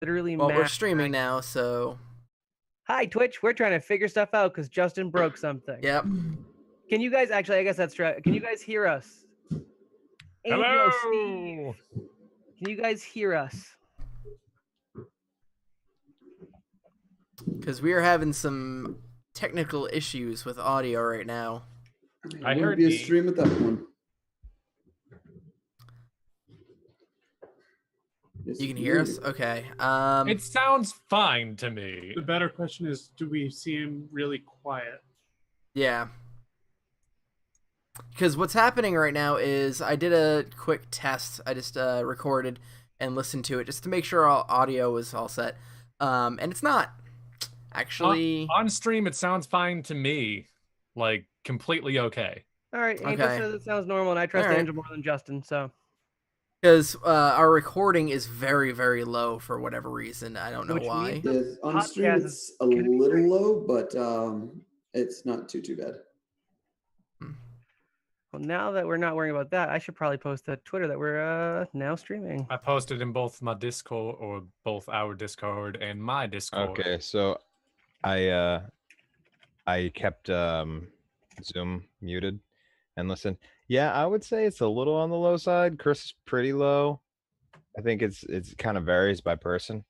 Literally Well, we're math. streaming now, so Hi, Twitch. We're trying to figure stuff out because Justin broke something. yep. Can you guys actually? I guess that's right. Can you guys hear us? Angel, Hello. Steve. Can you guys hear us? Because we are having some technical issues with audio right now. I It heard wouldn't be a the- stream without one. Yes, You can hear us? indeed. Okay. It sounds fine to me. The better question is, do we see him really quiet? Yeah. Because what's happening right now is I did a quick test. I just recorded and listened to it just to make sure all audio was all set. And it's not. Actually, On stream, it sounds fine to me. Like, completely okay. All right, Angel Okay. says it sounds normal, and I trust All right. Angel more than Justin. So because our recording is very, very low for whatever reason. I don't know Which why. means- Yes, on Podcast stream is it's a gonna be little great. low, but it's not too bad. well, now that we're not worrying about that, I should probably post to Twitter that we're now streaming. I posted in both my Discord, or both our Discord and my Discord. Okay, so I kept Zoom muted and listen. Yeah, I would say it's a little on the low side. Chris is pretty low. I think it's kind of varies by person.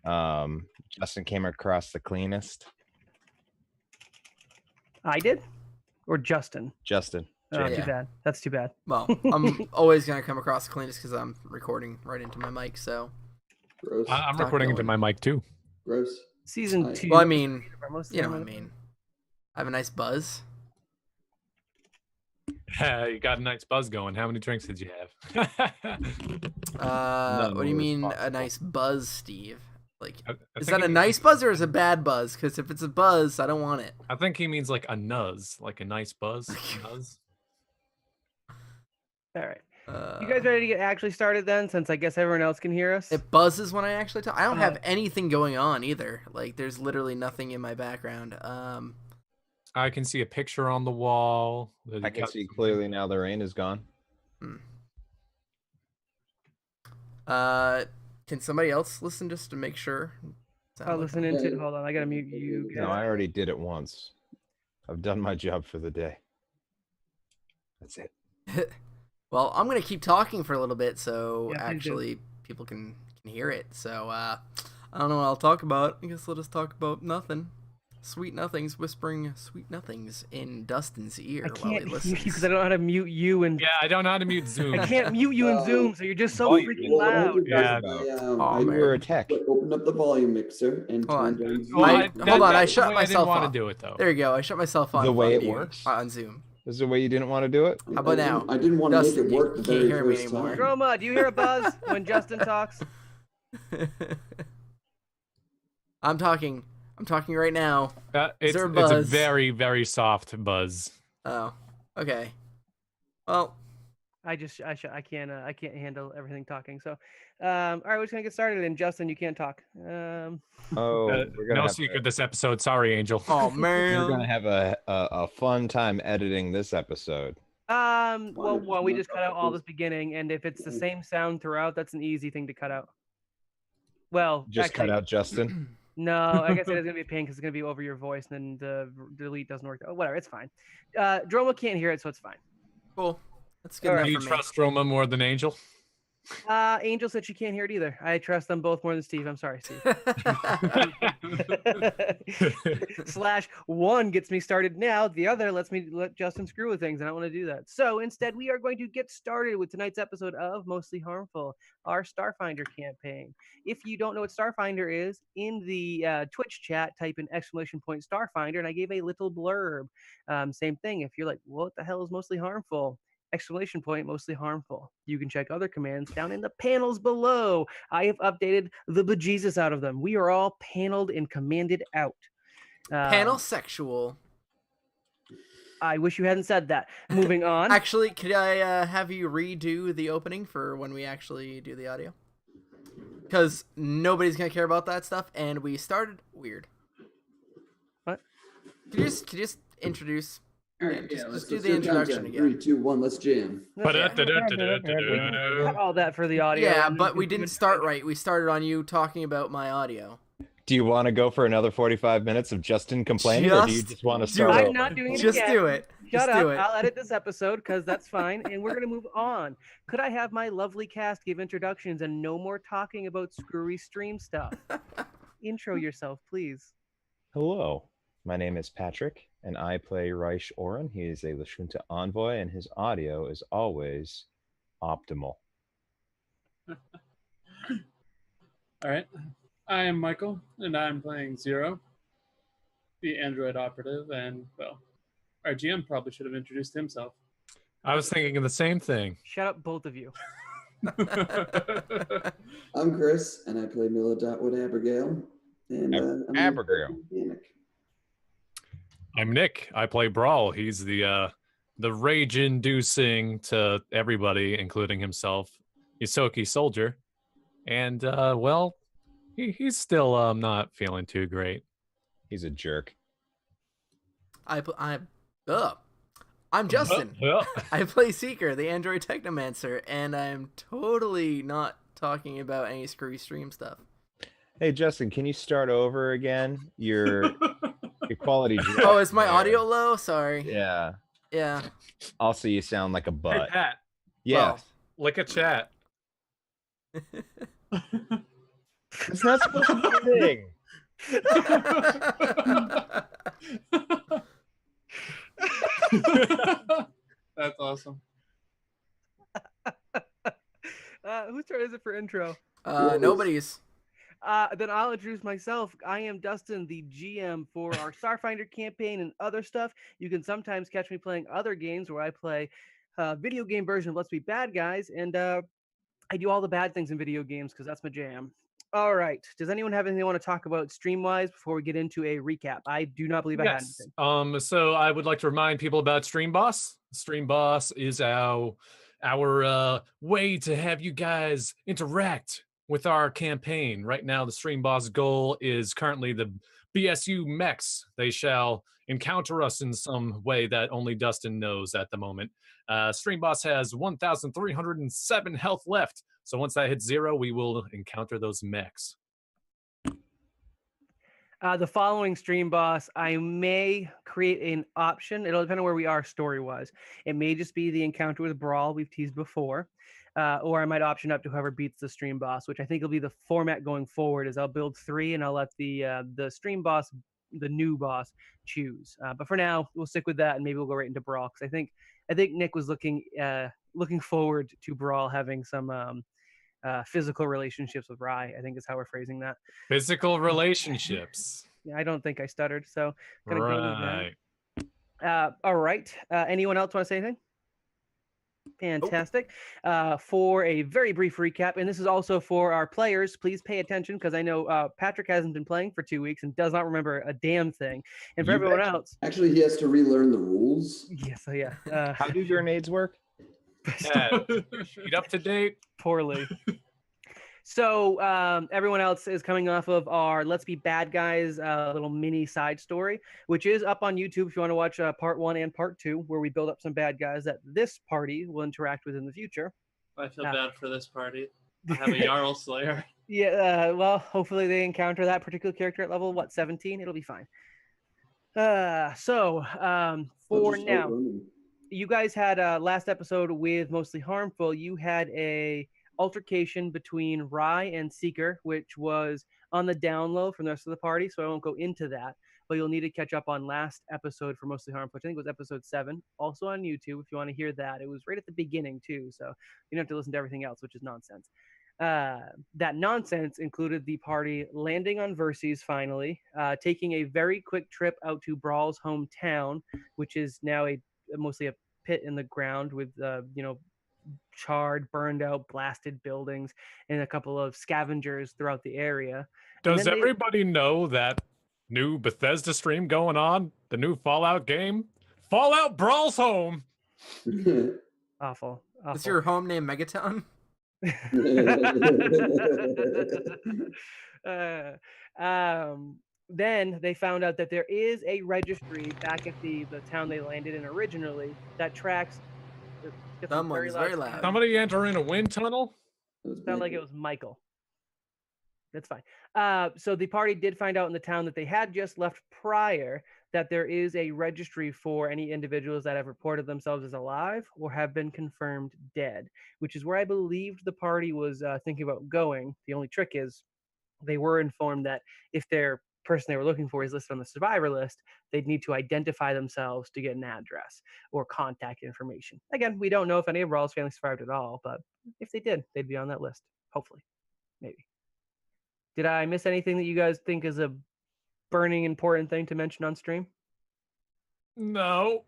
Justin came across the cleanest. I did, or Justin. Justin. Oh, Yeah. too bad. That's too bad. Well, I'm always going to come across clean just because I'm recording right into my mic, so. Gross. I'm Stop recording into going. my mic too. Gross. Season Nice. 2. Well, I mean, most you know what I mean. I have a nice buzz. You got a nice buzz going. How many drinks did you have? What do you were mean a responsible. nice buzz, Steve? Like, I is think that a he- nice buzz or is it a bad buzz? Because if it's a buzz, I don't want it. I think he means like a nuzz, like a nice buzz. Nuzz. All right. Uh, You guys ready to get actually started then? Since I guess everyone else can hear us. It buzzes when I actually talk. I don't have Uh, anything going on either. Like, there's literally nothing in my background. I can see a picture on the wall. that I you can got see some- clearly now the rain is gone. Can somebody else listen just to make sure? Sound I'll like- listen into. Yeah. Hold on, I gotta mute you. No, guys. I already did it once. I've done my job for the day. That's it. Well, I'm gonna keep talking for a little bit, so Yeah, please do. actually people can hear it. So I don't know what I'll talk about. I guess I'll just talk about nothing. Sweet nothings, whispering sweet nothings in Dustin's ear I while he can't hear you listens. because I don't know how to mute you, and Yeah, I don't know how to mute Zoom. I can't mute you in Zoom, so you're just so Volume. freaking Well, what I loud. did was Yeah. Aw, I You man. were a tech. opened up the volume mixer and Hold on. turned on Well, I- Zoom. hold on, I that's the shut way myself I didn't want off. to do it though. There you go. I shut myself on The way on it mute works? on Zoom. This is the way you didn't want to do it? How about I now? didn't- I didn't want to make Dustin, it you work the can't very hear me first anymore. time. Droma, do you hear a buzz when Justin talks? I'm talking right now. It's there a a buzz? very, very soft buzz. Oh, okay. Well, I can't handle everything talking. So, all right, we're just gonna get started. And Justin, you can't talk. Oh, Uh, we're gonna no have secret this episode. Sorry, Angel. oh we're gonna man. have a fun time editing this episode. Well, we just cut out all this beginning, and if it's the same sound throughout, that's an easy thing to cut out. Well, Just actually, cut out Justin. No, I guess it is gonna be a pain because it's gonna be over your voice, and then the delete doesn't work. Oh, whatever, it's fine. Droma can't hear it, so it's fine. Cool. That's good All enough Do you for me. trust Roma more than Angel? Angel said she can't hear it either. I trust them both more than Steve. I'm sorry, Steve. /1 gets me started now. The other let Justin screw with things. I don't want to do that. So instead, we are going to get started with tonight's episode of Mostly Harmful, our Starfinder campaign. If you don't know what Starfinder is, in the Twitch chat, type in !Starfinder, and I gave a little blurb. Same thing. If you're like, what the hell is Mostly Harmful? !Mostly harmful. You can check other commands down in the panels below. I have updated the bejesus out of them. We are all paneled and commanded out. Panel sexual. I wish you hadn't said that. Moving on. Actually, could I have you redo the opening for when we actually do the audio? Because nobody's gonna care about that stuff, and we started weird. What? Could you just introduce All right, just, yeah, let's do do the introduction countdown. again. 3, 2, 1, let's jam. We cut all that for the audio. Yeah, and but we just do didn't it start straight. right. We started on you talking about my audio. Do you want to go for another 45 minutes of Justin complaining, or do you just want to do start it. over? I'm not doing it Just again. do it. Shut Just up. do it. I'll edit this episode because that's fine. And we're going to move on. Could I have my lovely cast give introductions and no more talking about screwy stream stuff? Intro yourself, please. Hello, my name is Patrick, and I play Reich Oren. He is a Lashunta envoy, and his audio is always optimal. All right. I am Michael, and I'm playing Zero, the android operative, and, well, our GM probably should have introduced himself. I was thinking of the same thing. Shut up, both of you. I'm Chris, and I play Mila.Wood Abigail. And I'm Abigail. Mechanic. I'm Nick. I play Brawl. He's the rage-inducing to everybody, including himself, Isoki soldier, and well, he's still not feeling too great. He's a jerk. I'm Justin. I play Seeker, the android technomancer, and I'm totally not talking about any screwy stream stuff. Hey, Justin, can you start over again? Your quality. Oh, is my audio low? Sorry. Yeah. Yeah. Also, you sound like a Hey, butt. Pat, Yeah. lick a chat. It's not supposed to be a thing. That's awesome. Whose turn is it for intro? Nobody's. Then I'll introduce myself. I am Dustin, the GM for our Starfinder campaign and other stuff. You can sometimes catch me playing other games where I play video game version of Let's Be Bad Guys, and I do all the bad things in video games because that's my jam. All right. Does anyone have anything they want to talk about stream-wise before we get into a recap? I do not believe I had Yes. anything. So I would like to remind people about Stream Boss. Stream Boss is our way to have you guys interact with our campaign. Right now, the Stream Boss goal is currently the BSU mechs. They shall encounter us in some way that only Dustin knows at the moment. Stream Boss has 1,307 health left. So once that hits 0, we will encounter those mechs. The following stream boss, I may create an option. It'll depend on where we are story-wise. It may just be the encounter with Brawl we've teased before, or I might option up to whoever beats the stream boss, which I think will be the format going forward. Is I'll build 3 and I'll let the stream boss, the new boss, choose. But for now, we'll stick with that and maybe we'll go right into Brawl because I think Nick was looking forward to Brawl having some physical relationships with Rye, I think is how we're phrasing that. Physical relationships. Yeah, I don't think I stuttered, so gonna go with Right. that. All right. Anyone else want to say anything? Fantastic. For a very brief recap, and this is also for our players, please pay attention because I know Patrick hasn't been playing for 2 weeks and does not remember a damn thing. And for You everyone betcha. else, Actually, he has to relearn the rules. yes, yeah. How do grenades work? Yeah. Sheet up to date. Poorly. So everyone else is coming off of our Let's Be Bad Guys little mini side story, which is up on YouTube if you want to watch part 1 and part 2, where we build up some bad guys that this party will interact with in the future. I feel bad for this party. I have a Jarl Slayer. Yeah, well, hopefully they encounter that particular character at level, 17? It'll be fine. For now, you guys had last episode with Mostly Harmful. You had a altercation between Rye and Seeker, which was on the down low from the rest of the party, so I won't go into that. But you'll need to catch up on last episode for Mostly Harmful. I think it was episode 7, also on YouTube if you want to hear that. It was right at the beginning too, so you don't have to listen to everything else, which is nonsense. That nonsense included the party landing on Verces finally, taking a very quick trip out to Brawl's hometown, which is now mostly a pit in the ground with charred, burned out, blasted buildings and a couple of scavengers throughout the area. Does everybody know that new Bethesda stream going on? The new Fallout game? Fallout Brawl's home! Awful. Is your home name Megaton? then they found out that there is a registry back at the town they landed in originally that tracks. Get some Someone's very loud. Somebody enter in a wind tunnel? It was Sounded like it was Michael. That's fine. So the party did find out in the town that they had just left prior that there is a registry for any individuals that have reported themselves as alive or have been confirmed dead, which is where I believed the party was thinking about going. The only trick is they were informed that if their person they were looking for is listed on the survivor list, they'd need to identify themselves to get an address or contact information. Again, we don't know if any of Rawls' family survived at all, but if they did, they'd be on that list. Hopefully. Maybe. Did I miss anything that you guys think is a burning important thing to mention on stream? No.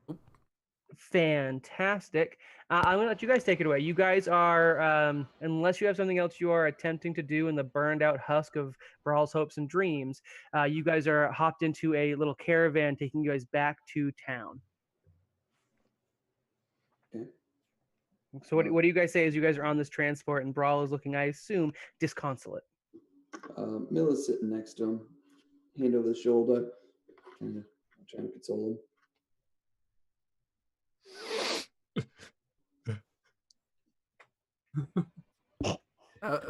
Fantastic. I'm gonna let you guys take it away. You guys are, unless you have something else you are attempting to do in the burned out husk of Brawl's hopes and dreams, you guys are hopped into a little caravan taking you guys back to town. Okay. So what do you guys say as you guys are on this transport and Brawl is looking, I assume, disconsolate? Milla's sitting next to him, hand over the shoulder, trying to console him.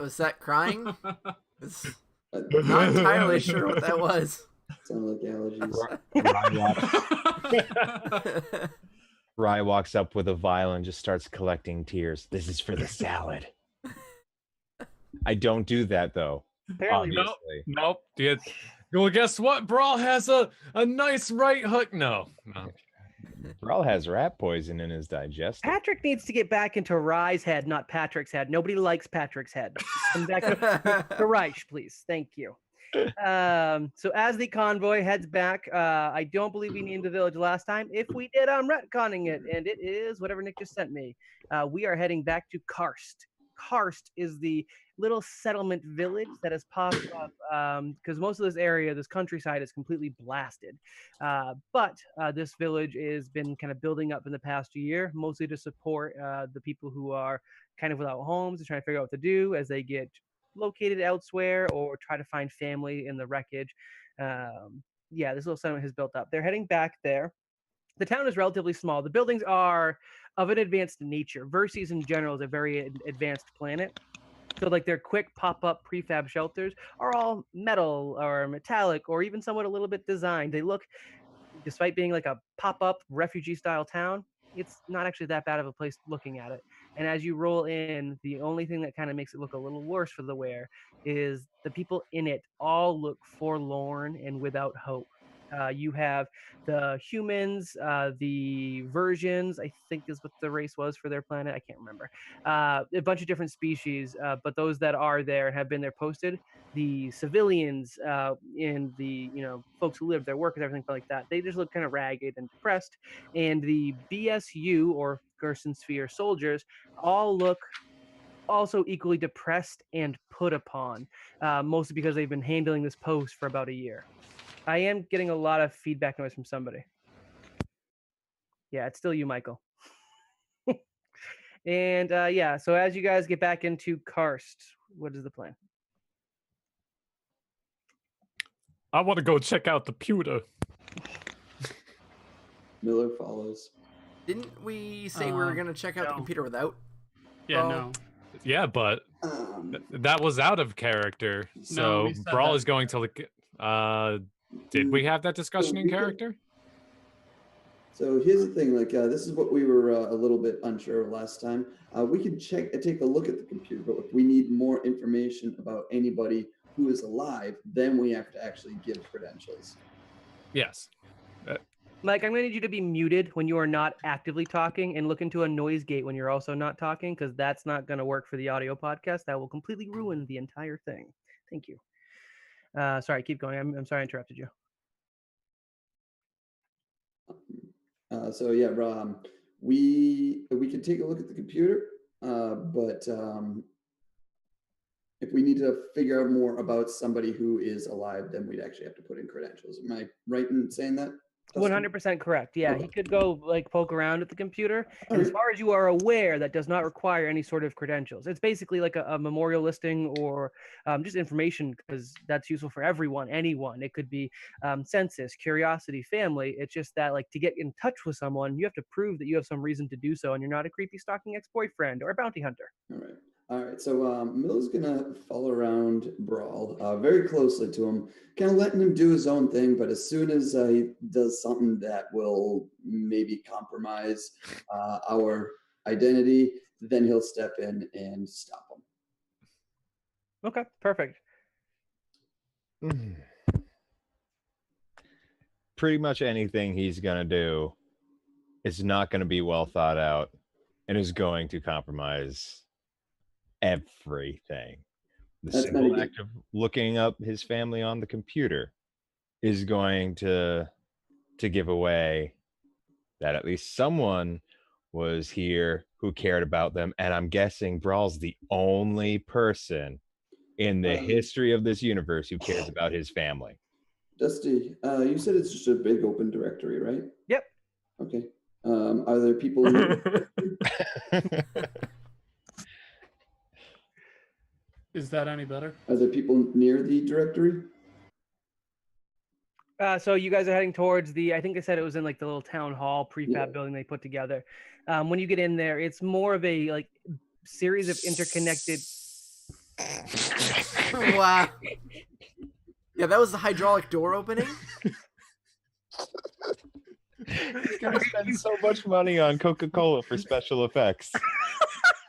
Was that crying? Uh, Not entirely sure what that was. Sounded like allergies. Rye walks up with a vial and just starts collecting tears. This is for the salad. I don't do that though. Apparently, Obviously. Nope. Well, guess what? Brawl has a nice right hook. No. Brawl has rat poison in his digestive. Patrick needs to get back into Rye's head, not Patrick's head. Nobody likes Patrick's head. Come back to Reich, please. Thank you. So as the convoy heads back, I don't believe we named the village last time. If we did, I'm retconning it, and it is whatever Nick just sent me. We are heading back to Karst. Karst is the little settlement village that has popped up because most of this area, this countryside, is completely blasted. But this village has been kind of building up in the past year, mostly to support the people who are kind of without homes and trying to figure out what to do as they get located elsewhere or try to find family in the wreckage. Yeah, this little settlement has built up. They're heading back there. The town is relatively small. The buildings are of an advanced nature. Verces in general is a very advanced planet. So like their quick pop-up prefab shelters are all metal or metallic or even somewhat a little bit designed. They look, despite being like a pop-up refugee style town, it's not actually that bad of a place looking at it. And as you roll in, the only thing that kind of makes it look a little worse for the wear is the people in it all look forlorn and without hope. You have the humans, the versions, I think is what the race was for their planet. I can't remember. A bunch of different species, but those that are there and have been there posted, the civilians and the folks who live, their workers, everything like that, they just look kind of ragged and depressed. And the BSU or Gerson Sphere soldiers all look also equally depressed and put upon, mostly because they've been handling this post for about a year. I am getting a lot of feedback noise from somebody. Yeah, it's still you, Michael. And yeah, so as you guys get back into Karst, what is the plan? I want to go check out the pewter. Miller follows. Didn't we say we were going to check out the no. computer without? Yeah, Oh. no. Yeah, but that was out of character. So we said Brawl that. is going to look. Did we have that discussion in we could- character? So here's the thing, like this is what we were a little bit unsure of last time. We could take a look at the computer, but if we need more information about anybody who is alive, then we have to actually give credentials. Yes. Mike, I'm going to need you to be muted when you are not actively talking and look into a noise gate when you're also not talking, because that's not going to work for the audio podcast. That will completely ruin the entire thing. Thank you. Sorry, keep going. I'm sorry I interrupted you. So yeah, we can take a look at the computer, but if we need to figure out more about somebody who is alive, then we'd actually have to put in credentials. Am I right in saying that? Justin? 100% correct. Yeah, he could go like poke around at the computer. And as Alright. far as you are aware, that does not require any sort of credentials. It's basically like a memorial listing or just information because that's useful for everyone, anyone. It could be census, curiosity, family. It's just that like to get in touch with someone, you have to prove that you have some reason to do so, and you're not a creepy stalking ex-boyfriend or a bounty hunter. All right. So Mill's gonna follow around Brawl very closely to him, kind of letting him do his own thing. But as soon as he does something that will maybe compromise our identity, then he'll step in and stop him. Okay, perfect. Pretty much anything he's gonna do is not gonna be well thought out and is going to compromise everything. The That's simple mitigated. act of looking up his family on the computer is going to give away that at least someone was here who cared about them, and I'm guessing Brawl's the only person in the history of this universe who cares about his family. Dusty, you said it's just a big open directory, right? Yep. Okay. Are there people near? Is that any better? Are there people near the directory? So you guys are heading towards I think they said it was in like the little town hall prefab Yeah. building they put together. When you get in there, it's more of a like series of interconnected. Wow. Yeah, that was the hydraulic door opening. He's gonna spend so much money on Coca-Cola for special effects.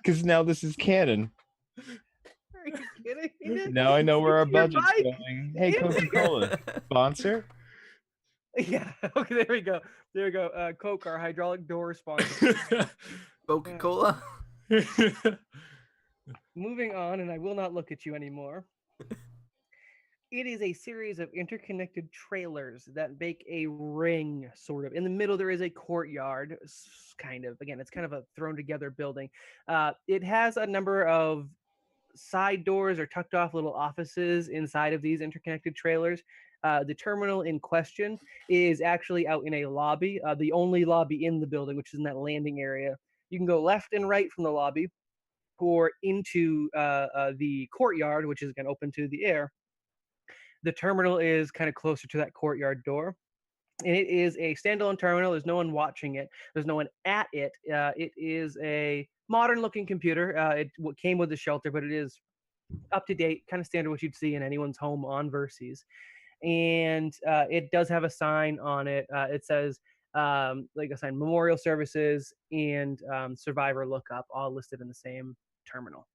Because now this is canon. Are you kidding me? Now I know where our Your budget's bike going. Hey, in there. Coca-Cola, sponsor? Yeah. Okay. There we go. There we go. Coke, our hydraulic door sponsor. Coca-Cola. Moving on, and I will not look at you anymore. It is a series of interconnected trailers that make a ring, sort of. In the middle, there is a courtyard, kind of. Again, it's kind of a thrown together building. It has a number of side doors or tucked off little offices inside of these interconnected trailers. The terminal in question is actually out in a lobby, the only lobby in the building, which is in that landing area. You can go left and right from the lobby or into the courtyard, which is again open to the air. The terminal is kind of closer to that courtyard door. And it is a standalone terminal. There's no one watching it. There's no one at it. It is a modern-looking computer. It came with the shelter, but it is up to date, kind of standard what you'd see in anyone's home on Verces. And it does have a sign on it. It says, like a sign, memorial services and survivor lookup, all listed in the same terminal.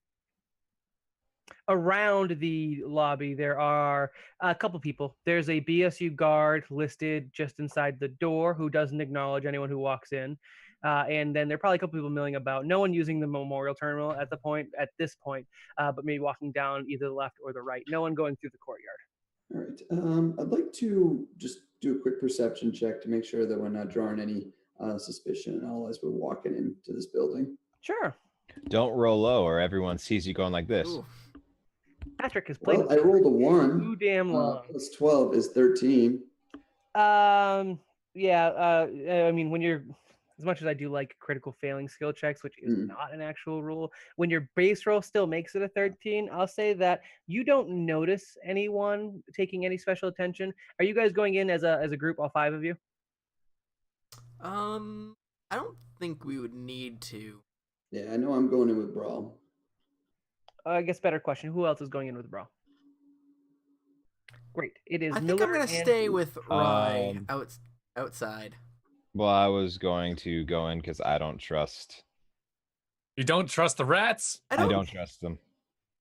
Around the lobby, there are a couple people. There's a BSU guard listed just inside the door who doesn't acknowledge anyone who walks in. And then there are probably a couple people milling about. No one using the memorial terminal at this point, but maybe walking down either the left or the right. No one going through the courtyard. All right. I'd like to just do a quick perception check to make sure that we're not drawing any suspicion at all as we're walking into this building. Sure. Don't roll low or everyone sees you going like this. Ooh. Patrick has played Well, I rolled a 1. too damn long. Plus 12 is 13. Yeah. I mean, when you're, as much as I do like critical failing skill checks, which is not an actual rule, when your base roll still makes it a 13, I'll say that you don't notice anyone taking any special attention. Are you guys going in as a group, all 5 of you? I don't think we would need to. Yeah, I know I'm going in with Brawl. I guess better question. Who else is going in with Brawl? Great. It is I think Miller I'm gonna and- stay with Rye outside. Well, I was going to go in because I don't trust. You don't trust the rats? I don't trust them.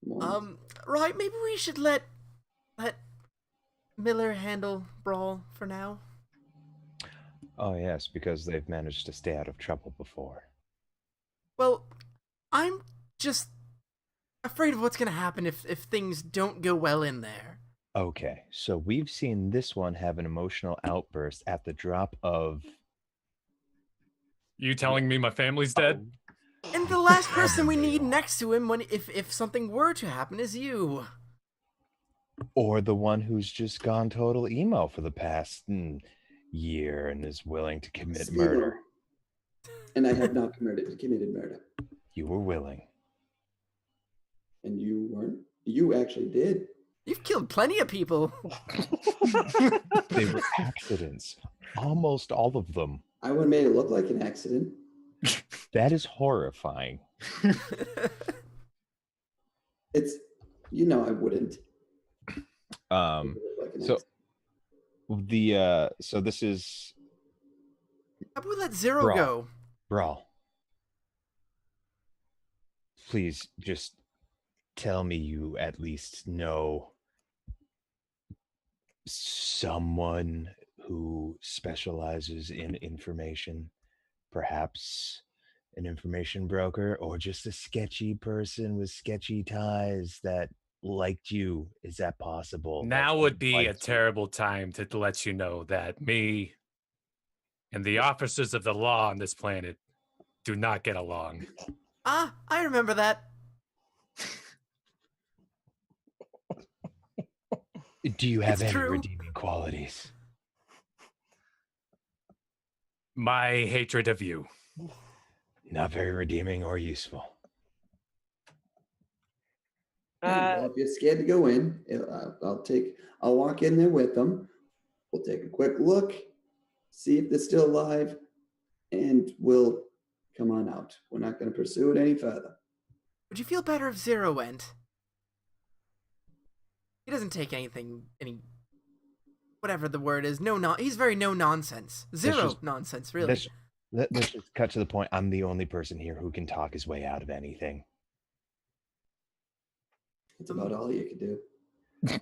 Rye, maybe we should let Miller handle Brawl for now. Oh yes, because they've managed to stay out of trouble before. Well, I'm just afraid of what's gonna happen if things don't go well in there. Okay, so we've seen this one have an emotional outburst at the drop of. You telling me my family's dead? And the last person we need next to him if something were to happen is you. Or the one who's just gone total emo for the past year and is willing to commit Zero. murder. And I have not committed murder. You were willing. And you weren't? You actually did. You've killed plenty of people. They were accidents. Almost all of them. I would have made it look like an accident. That is horrifying. It's, I wouldn't. So this is How about we let Zero Brawl. go? Brawl. Please just tell me you at least know someone who specializes in information, perhaps an information broker or just a sketchy person with sketchy ties that liked you. Is that possible? Now would be a Liked you? terrible time to let you know that me and the officers of the law on this planet do not get along. Ah, I remember that. Do you have It's any true. redeeming qualities? My hatred of you. Not very redeeming or useful. Well, if you're scared to go in, I'll walk in there with them. We'll take a quick look, see if they're still alive, and we'll come on out. We're not going to pursue it any further. Would you feel better if Zero went? He doesn't take any whatever the word is. He's very no nonsense. Zero nonsense, really. Let's just cut to the point. I'm the only person here who can talk his way out of anything. That's about all you can do.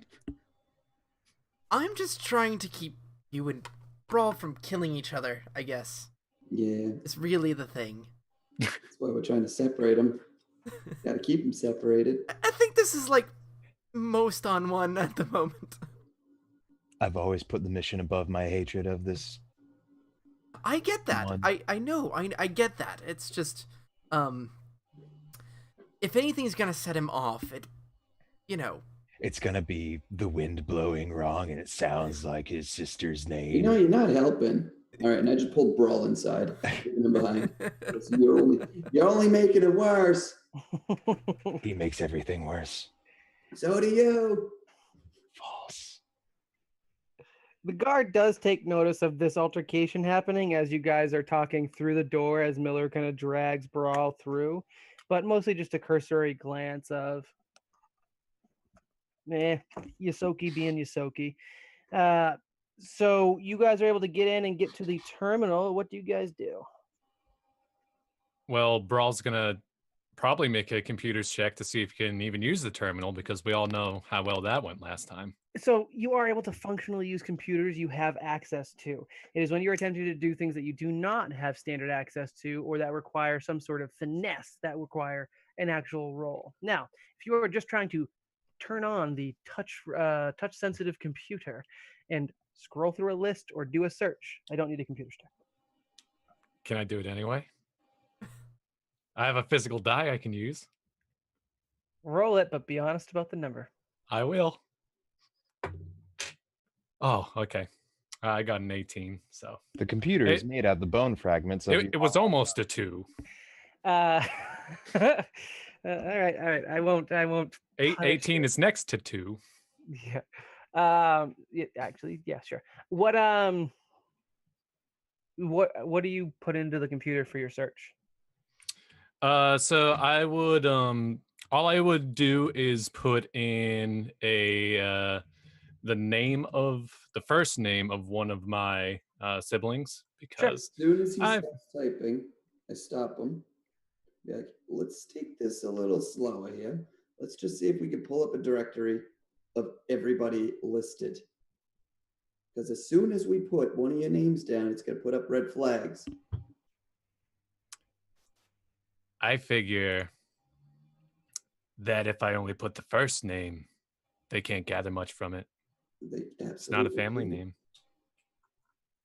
I'm just trying to keep you and Brawl from killing each other, I guess. Yeah, It's really the thing. that's why we're trying to separate them. Got to keep them separated. I think this is like most on one at the moment. I've always put the mission above my hatred of this. I get that. One. I know. I get that. It's just, if anything's gonna set him off, It's gonna be the wind blowing wrong, and it sounds like his sister's name. You're not helping. All right, and I just pulled Brawl inside, keeping him behind. You're only making it worse. He makes everything worse. So do you. False. The guard does take notice of this altercation happening as you guys are talking through the door as Miller kind of drags Brawl through, but mostly just a cursory glance of, Yosoki being Yosoki. So you guys are able to get in and get to the terminal. What do you guys do? Well, Brawl's gonna probably make a computer's check to see if he can even use the terminal, because we all know how well that went last time. So you are able to functionally use computers you have access to. It is when you're attempting to do things that you do not have standard access to or that require some sort of finesse that require an actual roll. Now, if you are just trying to turn on the touch sensitive computer and scroll through a list or do a search, I don't need a computer check. Can I do it anyway? I have a physical die I can use. Roll it, but be honest about the number. I will. Oh, okay. I got an 18, so. The computer is made out of the bone fragments of It was almost a 2. All right. I won't. 18 is next to 2. Yeah. Actually, yeah, sure. What do you put into the computer for your search? So I would all I would do is put in the first name of one of my siblings, because As soon as he stops typing, I stop him. Be like, let's take this a little slower here. Let's just see if we can pull up a directory of everybody listed. Because as soon as we put one of your names down, it's going to put up red flags. I figure that if I only put the first name, they can't gather much from it. It's not a family name.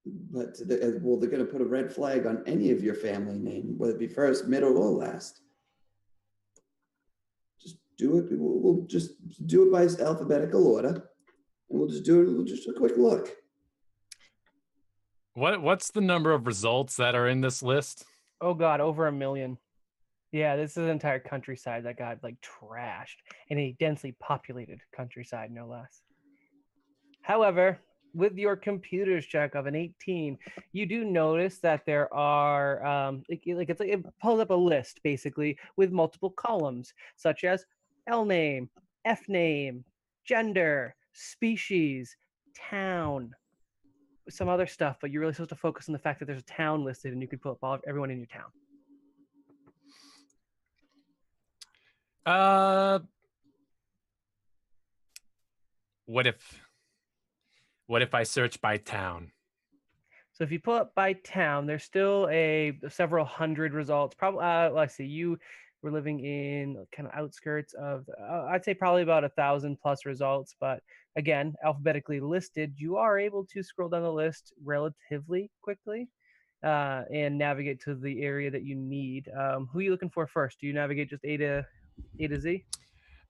But they're going to put a red flag on any of your family name, whether it be first, middle, or last. Just do it. We'll just do it by alphabetical order, and we'll just do it. Just a quick look. What's the number of results that are in this list? Oh God, over 1 million. Yeah, this is an entire countryside that got like trashed, in a densely populated countryside, no less. However, with your computer's check of an 18, you do notice that there are it pulls up a list basically with multiple columns, such as L name, F name, gender, species, town, some other stuff. But you're really supposed to focus on the fact that there's a town listed, and you could pull up everyone in your town. What if I search by town? So if you pull up by town, there's still several hundred results. Probably, let's see, you were living in kind of outskirts of, I'd say probably about 1,000 plus results. But again, alphabetically listed, you are able to scroll down the list relatively quickly and navigate to the area that you need. Who are you looking for first? Do you navigate just A to Z?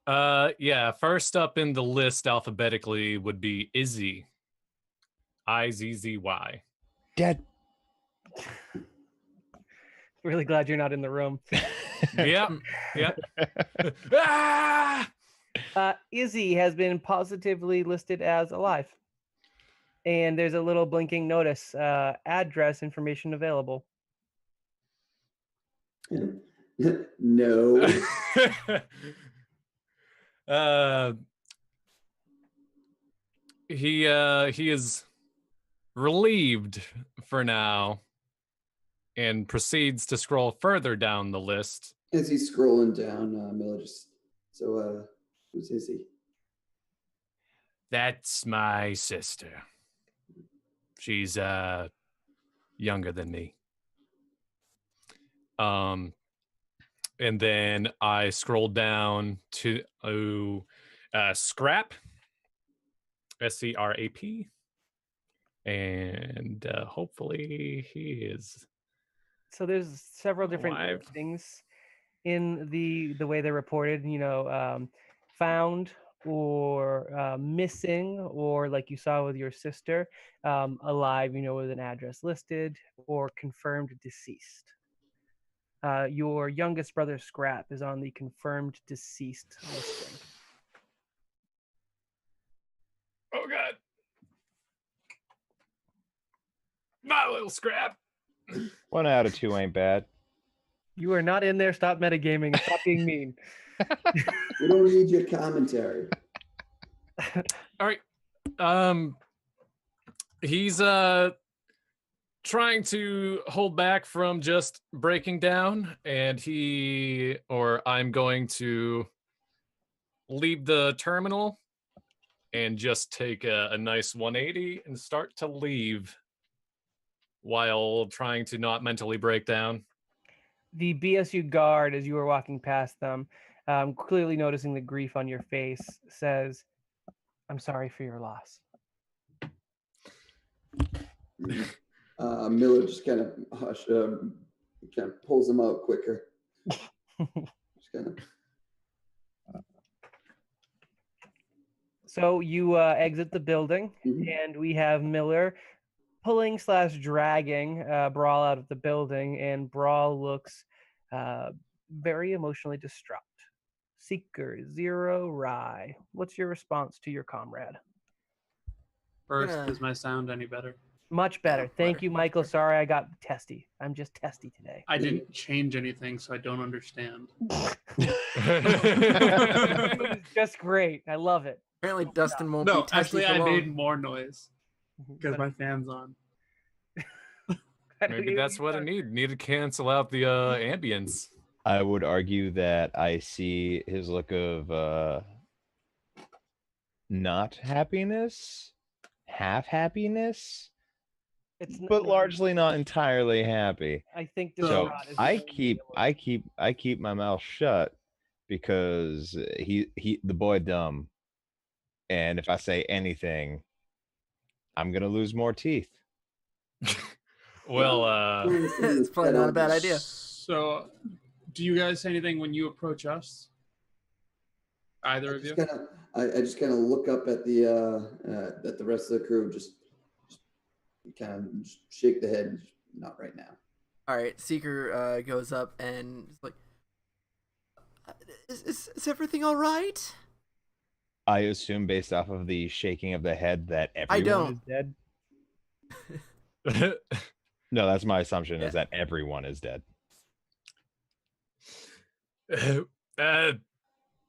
Yeah, first up in the list alphabetically would be Izzy. Izzy. Dead. Really glad you're not in the room. Yep. Ah! Izzy has been positively listed as alive. And there's a little blinking notice, address information available. No. He is relieved for now and proceeds to scroll further down the list. As he's scrolling down, Miller just, who's Izzy? That's my sister. She's younger than me. And then I scrolled down to Scrap, Scrap, and hopefully he is. So there's several different things in the way they're reported. Found or missing, or like you saw with your sister, alive. With an address listed, or confirmed deceased. Your youngest brother, Scrap, is on the confirmed deceased listing. Oh, God. My little Scrap. 1 out of 2 ain't bad. You are not in there. Stop metagaming. Stop being mean. We don't need your commentary. All right. He's trying to hold back from just breaking down, and I'm going to leave the terminal and just take a nice 180 and start to leave while trying to not mentally break down. The BSU guard, as you were walking past them, clearly noticing the grief on your face, says, "I'm sorry for your loss." Miller just kind of kind of pulls him out quicker. Just kind of. So you exit the building, and we have Miller pulling / dragging Brawl out of the building, and Brawl looks very emotionally distraught. Seeker 0 Rye, what's your response to your comrade? First, is my sound any better? Much better. Thank you, Michael. Sorry I got testy. I'm just testy today. I didn't change anything, so I don't understand. It was just great. I love it. Apparently Dustin won't be testy actually, for I long. made more noise because my fan's on. Maybe that's what I need to cancel out the ambience. I would argue that I see his look of not happiness, half happiness, but largely not entirely happy. I think so. I keep my mouth shut because the boy dumb, and if I say anything, I'm gonna lose more teeth. Well, it's probably not a bad idea. So, do you guys say anything when you approach us? Either of you? I just kind of look up at the rest of the crew. Just kind of shake the head, not right now. All right, Seeker goes up and is like, is everything all right? I assume based off of the shaking of the head that I everyone don't. is dead. uh, No, that's my assumption Yeah. is that everyone is dead.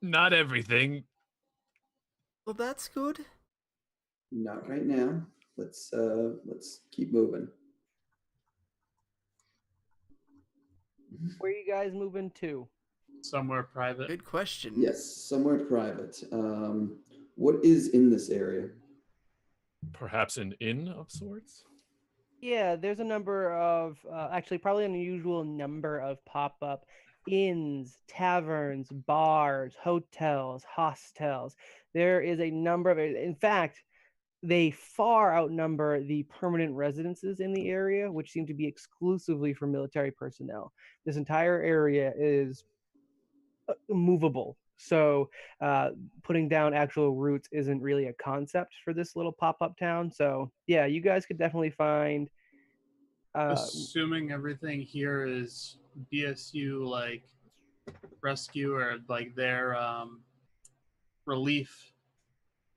not everything. Well, that's good. Not right now. Let's keep moving. Where are you guys moving to? Somewhere private. Good question. Yes, somewhere private. What is in this area? Perhaps an inn of sorts? Yeah, there's a number of, actually, probably an unusual number of pop-up inns, taverns, bars, hotels, hostels. There is a number of it. In fact, they far outnumber the permanent residences in the area, which seem to be exclusively for military personnel. This entire area is movable. So putting down actual roots isn't really a concept for this little pop-up town. So yeah, you guys could definitely find Assuming everything here is BSU like rescue or like their relief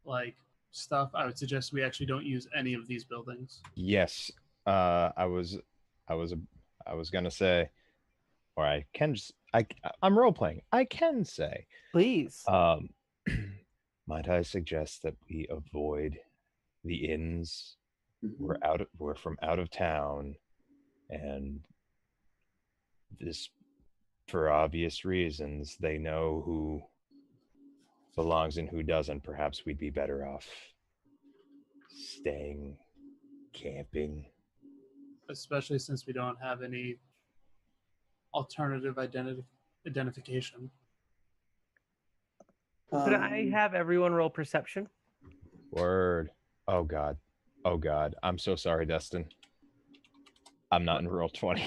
like stuff, I would suggest we actually don't use any of these buildings. Yes, I was gonna say, or I can just I'm role playing. I can say, please. might I suggest that we avoid the inns? We're from out of town, and this, for obvious reasons, they know who belongs and who doesn't. Perhaps we'd be better off staying, camping. Especially since we don't have any alternative identification. Could I have everyone roll perception? Word. Oh God. Oh God. I'm so sorry, Dustin. I'm not in roll 20.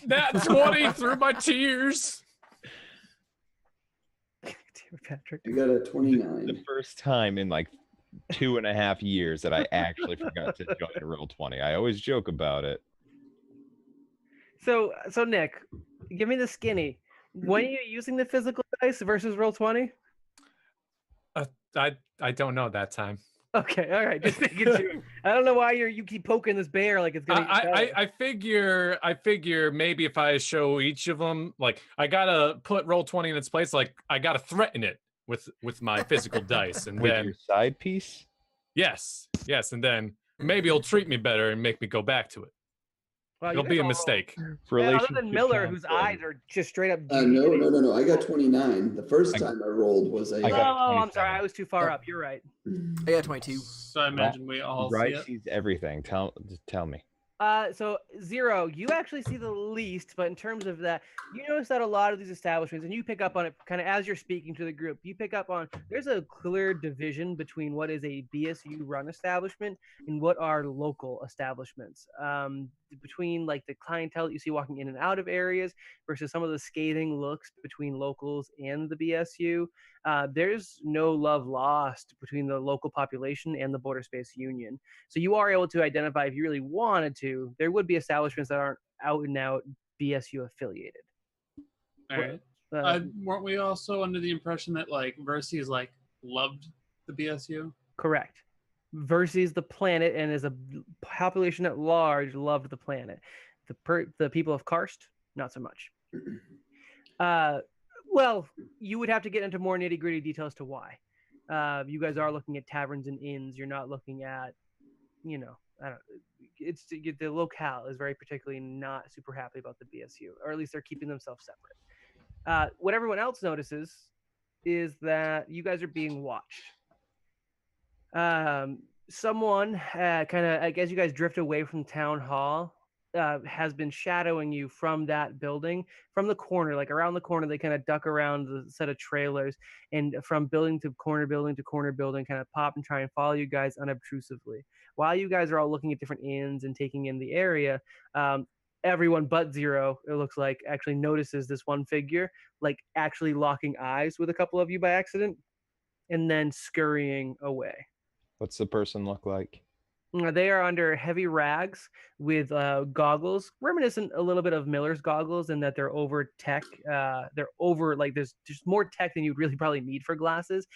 That 20 through my tears. Dear Patrick. You got a 29. The first time in like 2.5 years that I actually forgot to join roll 20. I always joke about it. So Nick, give me the skinny. When are you using the physical dice versus roll 20? I don't know that time. Okay, all right, just making sure. I don't know why you keep poking this bear like it's gonna. I figure maybe if I show each of them, like I gotta put roll 20 in its place, like I gotta threaten it with my physical dice, and With then your side piece? yes, and then maybe it'll treat me better and make me go back to it. Well, It'll be a mistake. Other than Miller, whose eyes are just straight up. No. I got 29. The first time I rolled was a. I got Oh, I'm 27. sorry. I was too far up. You're right. I got 22. So I imagine we all Right see it. sees everything. Tell me. So Zero, you actually see the least, but in terms of that, you notice that a lot of these establishments, and you pick up on it kind of as you're speaking to the group, you pick up on there's a clear division between what is a BSU run establishment and what are local establishments. Between like the clientele that you see walking in and out of areas versus some of the scathing looks between locals and the BSU. There's no love lost between the local population and the Border Space Union. So you are able to identify, if you really wanted to, there would be establishments that aren't out and out BSU affiliated. All right. Weren't we also under the impression that like Verces like loved the BSU? Correct. Verces the planet, and as a population at large, loved the planet. The people of Karst, not so much. Well, you would have to get into more nitty gritty details to why. You guys are looking at taverns and inns. You're not looking at, I don't. It's the locale is very particularly not super happy about the BSU, or at least they're keeping themselves separate. What everyone else notices is that you guys are being watched. Someone kind of, I guess you guys drift away from town hall, has been shadowing you from that building, from the corner, like around the corner. They kind of duck around the set of trailers, and from building to corner building to corner building, kind of pop and try and follow you guys unobtrusively. While you guys are all looking at different inns and taking in the area, everyone but Zero, it looks like, actually notices this one figure, like actually locking eyes with a couple of you by accident, and then scurrying away. What's the person look like? They are under heavy rags with goggles, reminiscent a little bit of Miller's goggles, in that they're over tech. They're over, like, there's just more tech than you'd really probably need for glasses,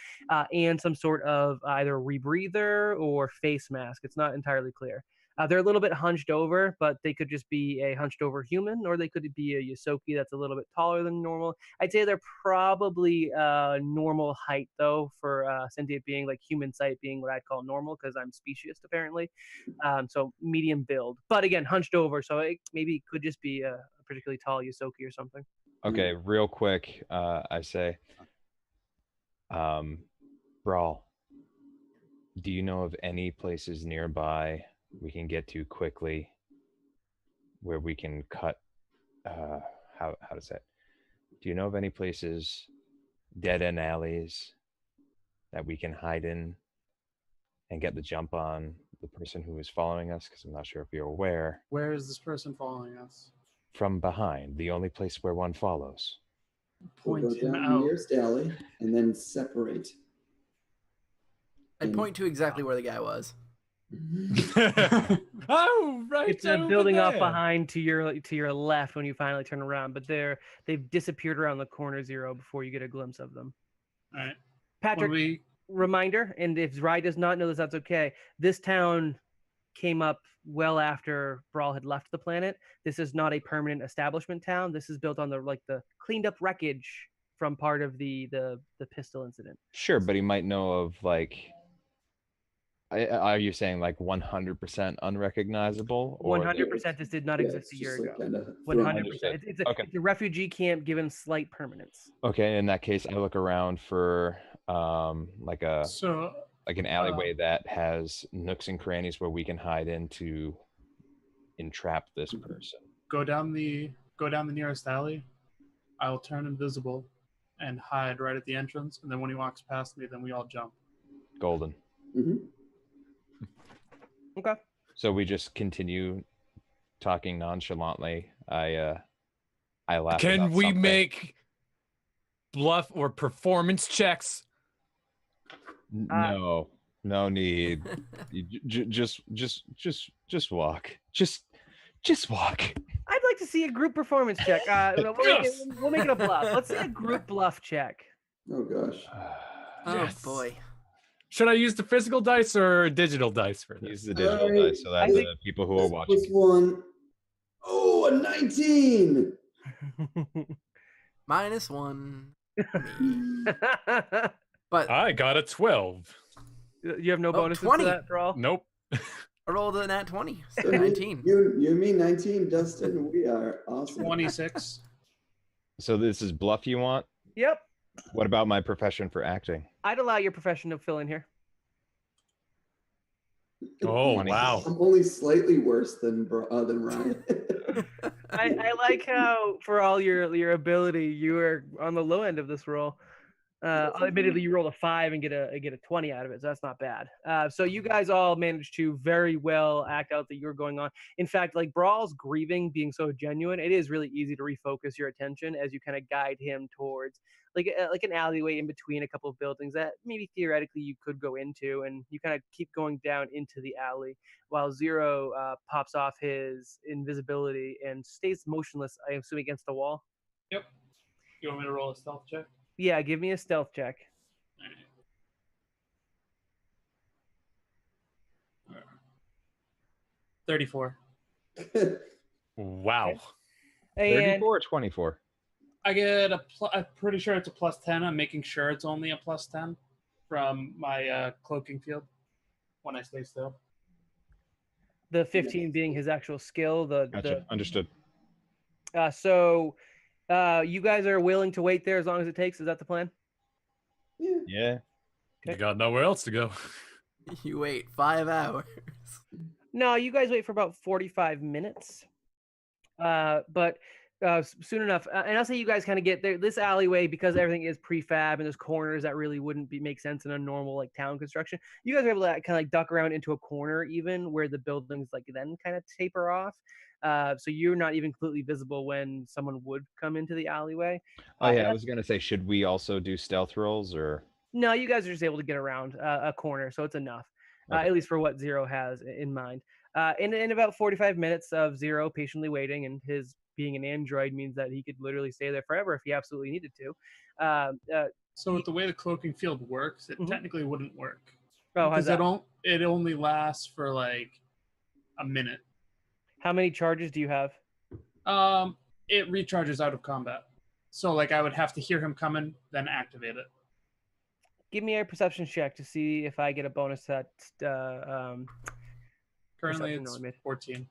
and some sort of either rebreather or face mask. It's not entirely clear. They're a little bit hunched over, but they could just be a hunched over human, or they could be a Yosoki that's a little bit taller than normal. I'd say they're probably normal height, though, for sentient being, like human sight being what I'd call normal, because I'm speciest apparently. So medium build, but again, hunched over, so it maybe could just be a particularly tall Yosoki or something. Okay, real quick, I say, Brawl, do you know of any places nearby we can get to quickly where we can cut, how to say it? Do you know of any places, dead end alleys, that we can hide in and get the jump on the person who is following us? Because I'm not sure if you're aware. Where is this person following us? From behind, the only place where one follows. We'll Point go him down the out. nearest alley and then separate. I'd And- point to exactly where the guy was. Oh, right. It's over building up there. behind to your left when you finally turn around, but they've disappeared around the corner, Zero, before you get a glimpse of them. All right. Patrick, When we reminder, and if Zry does not know this, that's okay. This town came up well after Brawl had left the planet. This is not a permanent establishment town. This is built on the cleaned up wreckage from part of the pistol incident. Sure, but he might know of, like, are you saying like 100% unrecognizable? Or 100% this did not Yeah, exist it's a year just like ago. kinda 100%. It's Okay. it's a refugee camp given slight permanence. Okay, in that case, I look around for like so an alleyway that has nooks and crannies where we can hide in to entrap this person. go down the nearest alley. I'll turn invisible and hide right at the entrance, and then when he walks past me, then we all jump. Golden. Mhm. Okay. So we just continue talking nonchalantly. I laugh. Can about we something. make bluff or performance checks? No, no need. Just walk. Just walk. I'd like to see a group performance check. We'll make it a bluff. Let's see a group bluff check. Oh gosh. Oh Yes. boy. Should I use the physical dice or digital dice for this? Use the digital Alright. dice so that I think- the people who are watching. Plus one. Oh, a 19. -1. Me. But I got a 12. You have no bonuses 20. for that, Brawl? Nope. I rolled a nat 20. So So 19. You and me 19, Dustin. We are awesome. 26. So this is bluff you want? Yep. What about my profession for acting? I'd allow your profession to fill in here. Oh, 20. wow. I'm only slightly worse than Ryan. I like how, for all your ability, you are on the low end of this roll. Admittedly, you rolled a 5 and get a 20 out of it, so that's not bad. So you guys all managed to very well act out that you're going on. In fact, like Brawl's grieving being so genuine, it is really easy to refocus your attention as you kind of guide him towards like an alleyway in between a couple of buildings that maybe theoretically you could go into, and you kind of keep going down into the alley while Zero pops off his invisibility and stays motionless, I assume, against the wall. Yep. You want me to roll a stealth check? Yeah, give me a stealth check. All right. 34. Wow. And 34 or 24? I get I'm pretty sure it's a +10. I'm making sure it's only a +10 from my cloaking field when I stay still. the 15 being his actual skill. Gotcha. Understood. So you guys are willing to wait there as long as it takes. Is that the plan? Yeah. Yeah. You got nowhere else to go. You wait 5 hours. No, you guys wait for about 45 minutes. But soon enough, and I'll say you guys kind of get there. This alleyway, because everything is prefab and there's corners that really wouldn't make sense in a normal like town construction. You guys are able to kind of like duck around into a corner, even where the buildings like then kind of taper off. So you're not even completely visible when someone would come into the alleyway. Oh yeah, and I was gonna say, should we also do stealth rolls or? No, you guys are just able to get around a corner, so it's enough. Okay. at least for what Zero has in mind. In about 45 minutes of Zero patiently waiting, and his being an android means that he could literally stay there forever if he absolutely needed to. So with the way the cloaking field works, it Mhm. technically wouldn't work Oh, how's because that? it only lasts for like a minute. How many charges do you have? It recharges out of combat. So like I would have to hear him coming, then activate it. Give me a perception check to see if I get a bonus to that. Currently Perception it's roll I made. 14.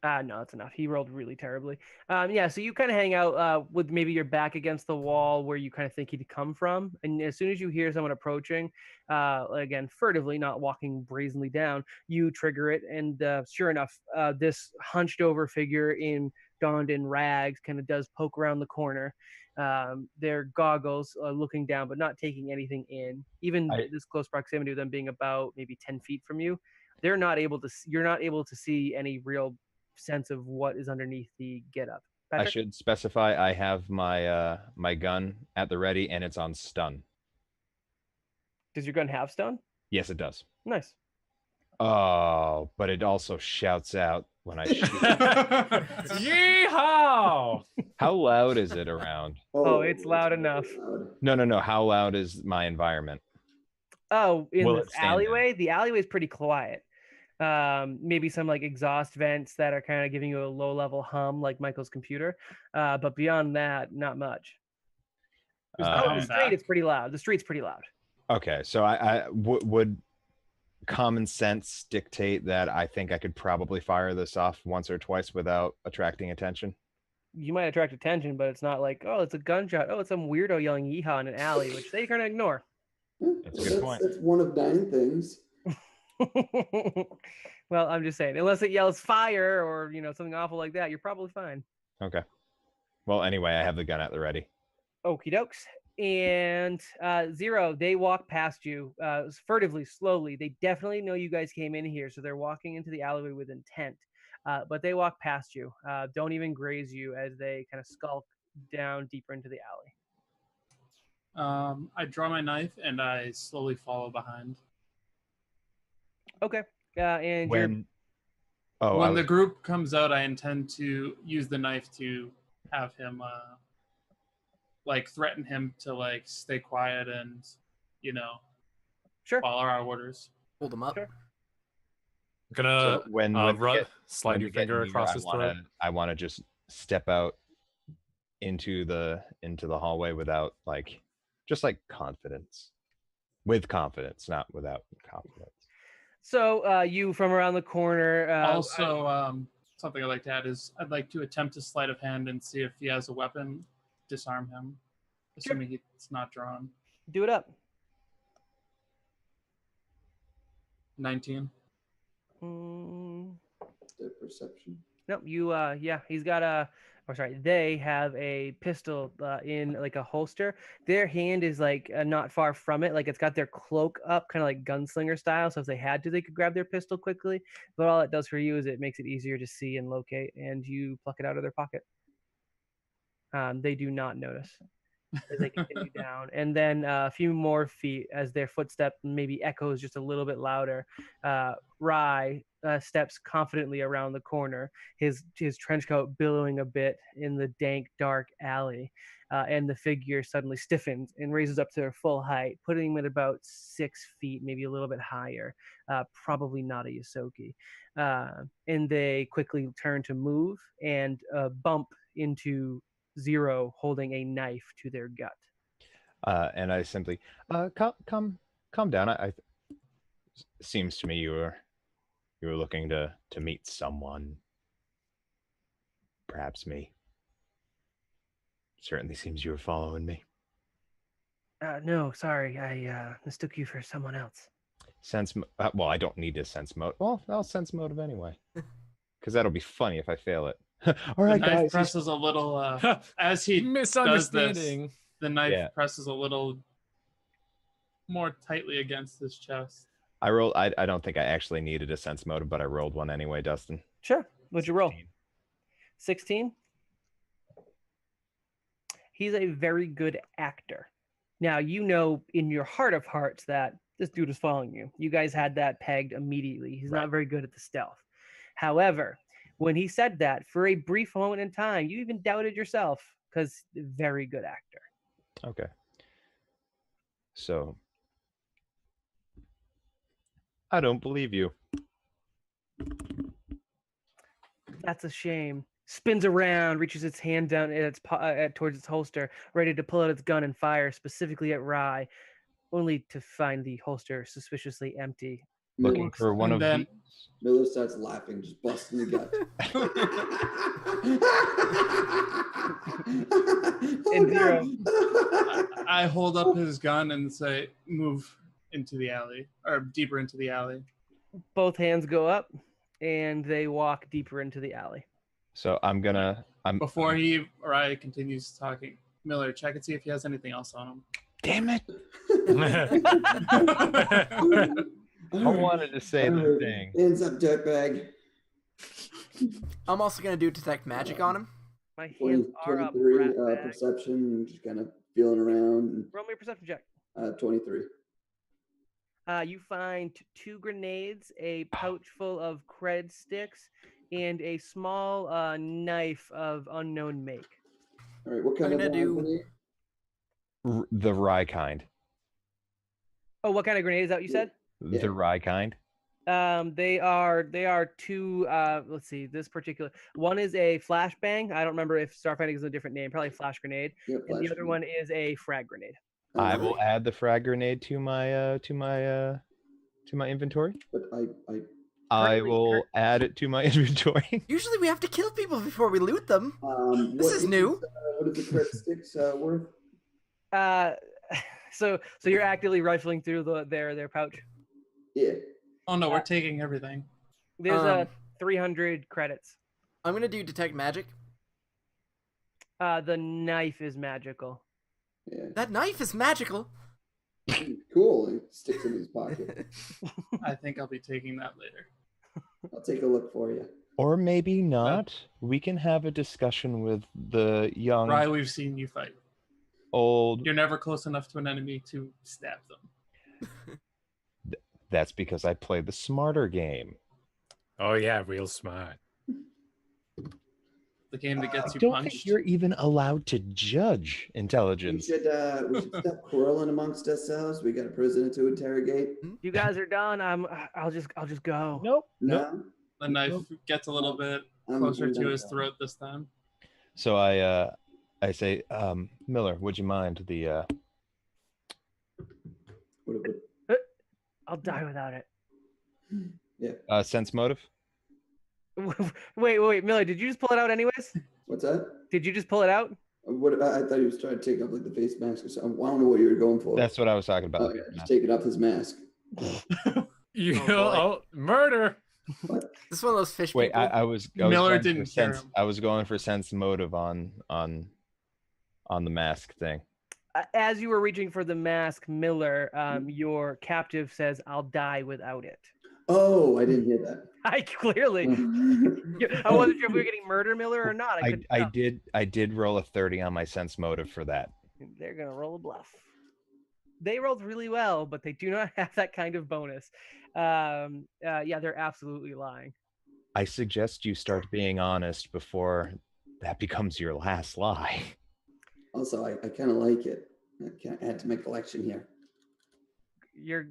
No, that's enough. He rolled really terribly. Yeah, so you kind of hang out with maybe your back against the wall where you kind of think he'd come from. And as soon as you hear someone approaching, again, furtively, not walking brazenly down, you trigger it. And sure enough, this hunched over figure donned in rags kind of does poke around the corner. Their goggles looking down, but not taking anything in. Even this close proximity of them being about maybe 10 feet from you, you're not able to see any real sense of what is underneath the get up. I Patrick? should specify I have my my gun at the ready and it's on stun. Does your gun have stun? Yes, it does. Nice. Oh, but it also shouts out when I shoot. Yeehaw! How loud is it around? Oh, it's loud very enough. loud. No. How loud is my environment? Oh, in Will this it stand there? alleyway? The alleyway is pretty quiet. Maybe some like exhaust vents that are kind of giving you a low level hum like Michael's computer. But beyond that, not much. Is the Oh, hum the street, back? it's pretty loud. The street's pretty loud. Okay, so I would common sense dictate that I think I could probably fire this off once or twice without attracting attention. You might attract attention, but it's not like, oh, it's a gunshot. Oh, it's some weirdo yelling yeehaw in an alley, which they kind of ignore. That's a good point. That's one of 9 things. Well, I'm just saying, unless it yells fire or something awful like that, you're probably fine. Okay. Well, anyway, I have the gun at the ready. Okie dokes. And Zero, they walk past you furtively, slowly. They definitely know you guys came in here, so they're walking into the alleyway with intent. But they walk past you, don't even graze you as they kind of skulk down deeper into the alley. I draw my knife and I slowly follow behind. Okay. And When when the group comes out, I intend to use the knife to have him like threaten him to like stay quiet and sure. follow our orders. Hold him up. Sure. Gonna when slide when your we get finger near, across his throat. I want to just step out into the hallway without just confidence, with confidence, not without confidence. So you from around the corner. Also, something I'd like to add is I'd like to attempt a sleight of hand and see if he has a weapon, disarm him, assuming it's not drawn. Do it up. 19. The perception. Nope. He's got they have a pistol in like a holster. Their hand is not far from it. Like it's got their cloak up, kind of like gunslinger style. So if they had to, they could grab their pistol quickly. But all it does for you is it makes it easier to see and locate, and you pluck it out of their pocket. They do not notice as they continue down. And then a few more feet as their footstep maybe echoes just a little bit louder. Rye steps confidently around the corner, his trench coat billowing a bit in the dank, dark alley. And the figure suddenly stiffens and raises up to their full height, putting him at about 6 feet, maybe a little bit higher. Probably not a Yosoki. And they quickly turn to move and bump into Zero holding a knife to their gut. And I simply, calm down. I seems to me you were looking to meet someone, perhaps me. Certainly seems you were following me. No, sorry, I mistook you for someone else. Well, I don't need to sense motive. Well, I'll sense motive anyway, because that'll be funny if I fail it. All right, the knife guys. presses a little as he Misunderstanding. does this, the knife presses a little more tightly against his chest. I rolled. I don't think I actually needed a sense motive, but I rolled one anyway, Dustin. Sure. What'd you roll? 16. He's a very good actor. Now, in your heart of hearts that this dude is following you. You guys had that pegged immediately. He's Right. not very good at the stealth. However, when he said that, for a brief moment in time, you even doubted yourself because very good actor. Okay. So I don't believe you. That's a shame. Spins around, reaches its hand down towards its holster, ready to pull out its gun and fire specifically at Rye, only to find the holster suspiciously empty. Looking Miller, for one And of then- these. Miller starts laughing, just busting the gut. And Zero. I hold up his gun and say, "Move into the alley, or deeper into the alley." Both hands go up, and they walk deeper into the alley. So I'm Before he or I continues talking, Miller, check and see if he has anything else on him. damn it. I Alright, wanted to say the alright. thing. Hands up, dirtbag. I'm also gonna do detect magic on him. My 20, hands are up. 23 rat bag. perception, just kind of feeling around. Roll me a perception check. 23. You find 2 grenades, a pouch full of cred sticks, and a small knife of unknown make. All right, what kind of gonna do- grenade? The rye kind. Oh, what kind of grenade is that you said? Yeah. The rye kind. They are 2. Let's see. This particular one is a flashbang. I don't remember if Starfinder is a different name. Probably flash grenade. Yeah, And flash the other grenade. one is a frag grenade. I will Alright, add the frag grenade to my inventory. But I I Currently- will add it to my inventory. Usually we have to kill people before we loot them. This what is new. What is the cred sticks worth? So you're actively rifling through their pouch. Yeah. Oh no, we're taking everything. There's 300 credits. I'm gonna do detect magic. The knife is magical. Yeah. That knife is magical. Cool. It sticks in his pocket. I think I'll be taking that later. I'll take a look for you. Or maybe not. We can have a discussion with the young, Rye, we've seen you fight. old. You're never close enough to an enemy to stab them. That's because I play the smarter game. Oh yeah, real smart. The game that gets I you don't punched. think you're even allowed to judge We intelligence. should stop quarreling amongst ourselves. We got a prisoner to interrogate. You guys are done. I'll just go. Nope. No. The knife gets a little bit closer to his throat this time. So I say, Miller, would you mind the I'll die without it. sense motive? Wait, Miller, did you just pull it out anyways? What's that? Did you just pull it out? What I thought he was trying to take off like the face mask or something. I don't know what you were going for. That's what I was talking about. Oh, yeah, just taking off his mask. You Oh, boy. murder. What? This is one of those fish Wait, people. I was Miller going for didn't hear sense. him. I was going for sense motive on the mask thing. As you were reaching for the mask, Miller, your captive says, "I'll die without it." Oh, I didn't hear that. I clearly, I wasn't sure if we were getting murder Miller or not. I couldn't tell. I did roll a 30 on my sense motive for that. They're gonna roll a bluff. They rolled really well, but they do not have that kind of bonus. Yeah, they're absolutely lying. I suggest you start being honest before that becomes your last lie. Also, I kind of like it. I had to make a collection here. Your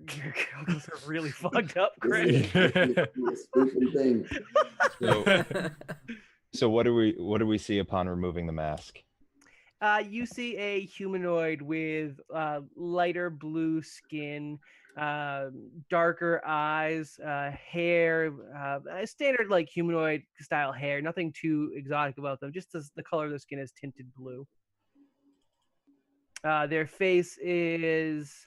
goggles are really fucked up, This Chris. is a spoofing thing. So what do we see upon removing the mask? You see a humanoid with lighter blue skin, darker eyes, hair, standard like humanoid style hair. Nothing too exotic about them. Just the color of their skin is tinted blue. Their face is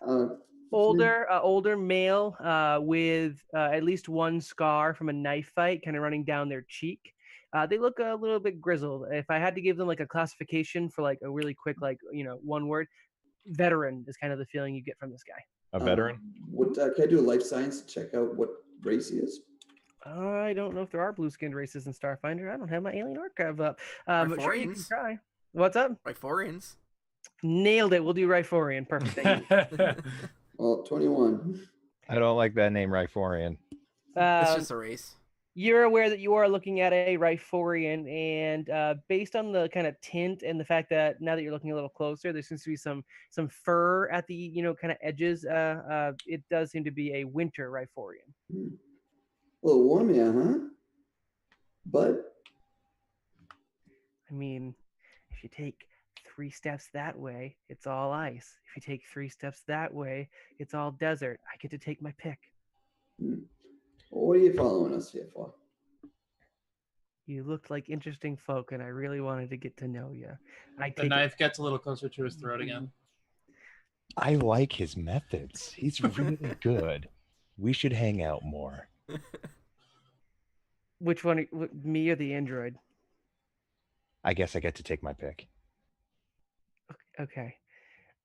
older male with at least one scar from a knife fight kind of running down their cheek. They look a little bit grizzled. If I had to give them like a classification for like a really quick, like, one word, veteran is kind of the feeling you get from this guy. A veteran? What can I do a life science to check out what race he is? I don't know if there are blue-skinned races in Starfinder. I don't have my alien archive up. But sure, you can Riforians? try. What's up? Riforians. Nailed it. We'll do Riforian. Perfect. Thank you. Well, 21. I don't like that name, Riforian. It's just a race. You're aware that you are looking at a Riforian, and based on the kind of tint and the fact that now that you're looking a little closer, there seems to be some fur at the kind of edges. It does seem to be a winter Riforian. A little warm, yeah, huh? But I mean, if you take 3 steps that way, it's all ice. If you take 3 steps that way, it's all desert. I get to take my pick. what are you following us here for? You looked like interesting folk, and I really wanted to get to know you. The knife gets a little closer to his throat again. I like his methods. He's really good. We should hang out more. Which one, me or the android? I guess I get to take my pick. Okay.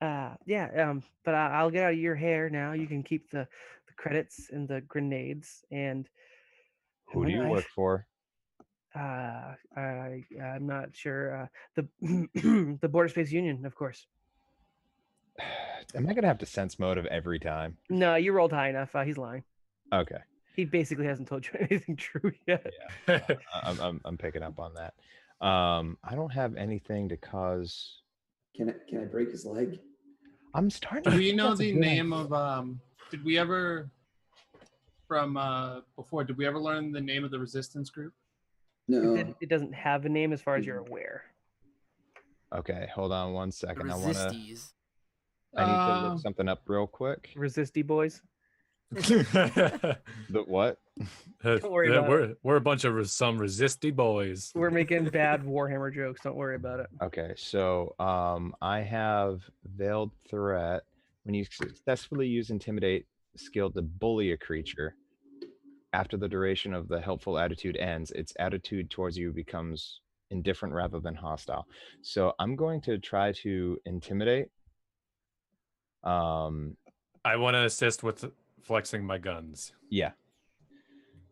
But I'll get out of your hair now. You can keep the credits and the grenades. And Who do you work for? I'm not sure. The the Border Space Union, of course. Am I gonna have to sense motive every time? No, you rolled high enough. He's lying. Okay. He basically hasn't told you anything true yet. Yeah. I'm picking up on that. I don't have anything to cause. Can I break his leg? I'm starting. Do you know the name of did we ever from before? Did we ever learn the name of the resistance group? No. It doesn't have a name as far as you're aware. Okay, hold on one second. Resisties. I need to look something up real quick. Resisty boys. The what? Don't worry about it. We're a bunch of some resisty boys. We're making bad Warhammer jokes. Don't worry about it. Okay, so I have Veiled Threat. When you successfully use Intimidate skill to bully a creature, after the duration of the helpful attitude ends, its attitude towards you becomes indifferent rather than hostile. So I'm going to try to intimidate. I want to assist with flexing my guns. Yeah.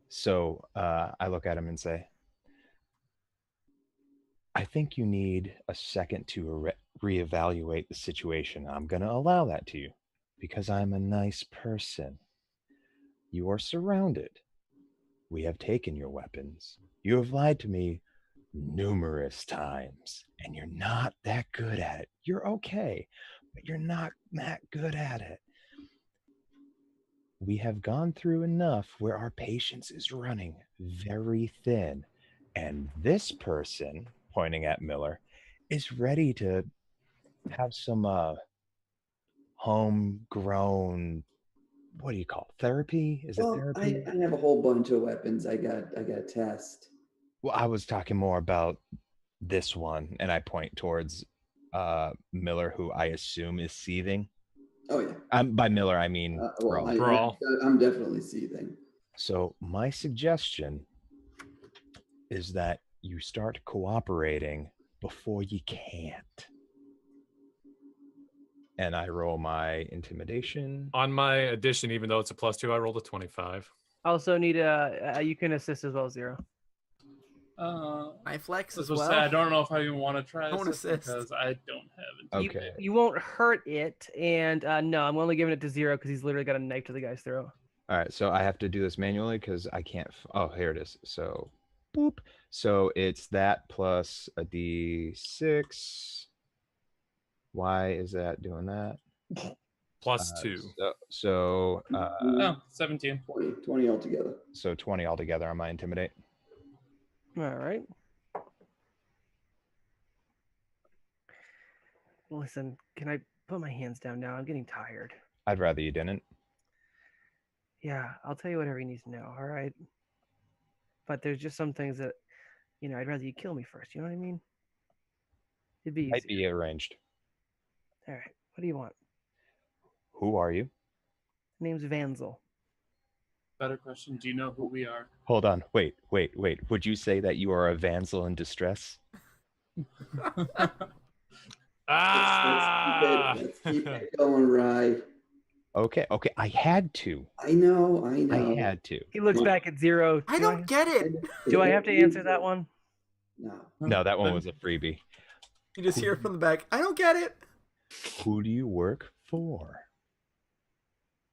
So I look at him and say, I think you need a second to reevaluate the situation. I'm going to allow that to you because I'm a nice person. You are surrounded. We have taken your weapons. You have lied to me numerous times, and you're not that good at it. You're okay, but you're not that good at it. We have gone through enough where our patience is running very thin, and this person, pointing at Miller, is ready to have some homegrown, what do you call it? Therapy? Is it therapy? I have a whole bunch of weapons I got to test. Well, I was talking more about this one, and I point towards Miller, who I assume is seething. Oh yeah. By Miller, I mean Brawl. I'm definitely seething. So my suggestion is that you start cooperating before you can't. And I roll my intimidation. On my addition, even though it's a +2, I rolled a 25. Also need you can assist as well, Zero. I flex as Well. well. I don't know if I even want to try I wanna this assist. because I don't have it. Okay. You won't hurt it, and no, I'm only giving it to Zero because he's literally got a knife to the guy's throat. All right, so I have to do this manually because I can't. Oh, here it is. So, boop. So it's that plus a d6. Why is that doing that? +2. So, No, 17. 20 altogether. So 20 altogether on my intimidate. All right. Listen, can I put my hands down now? I'm getting tired. I'd rather you didn't. Yeah, I'll tell you whatever you need to know, all right? But there's just some things that, I'd rather you kill me first. You know what I mean? It'd be Might easy. be arranged. All right. What do you want? Who are you? Name's Vanzel. Better question. Do you know who we are? Hold on. Wait. Would you say that you are a Vanzel in distress? Let's keep it going, Rye. Okay. I had to. I know. I had to. He looks back at Zero. I don't get it. Do I have to answer that one? No. No, that one was a freebie. You just hear it from the back. I don't get it. Who do you work for?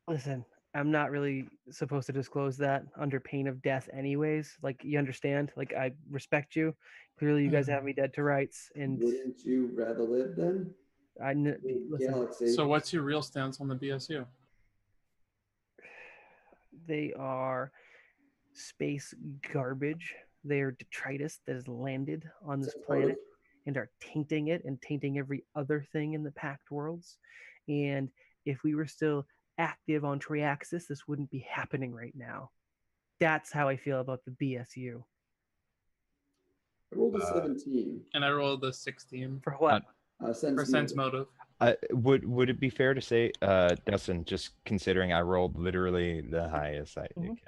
Listen, I'm not really supposed to disclose that under pain of death anyways. Like, you understand? Like, I respect you. Clearly you guys have me dead to rights, and Wouldn't you rather live then? listen, Galaxy. So what's your real stance on the BSU? they are space garbage. They are detritus that has landed on this planet and are tainting it and tainting every other thing in the Pact Worlds. And if we were still active on Triaxis, this wouldn't be happening right now. That's how I feel about the BSU. I rolled a 17. And I rolled a 16 For what? for sense motive. Would it be fair to say, Dustin, just considering I rolled literally the highest I can,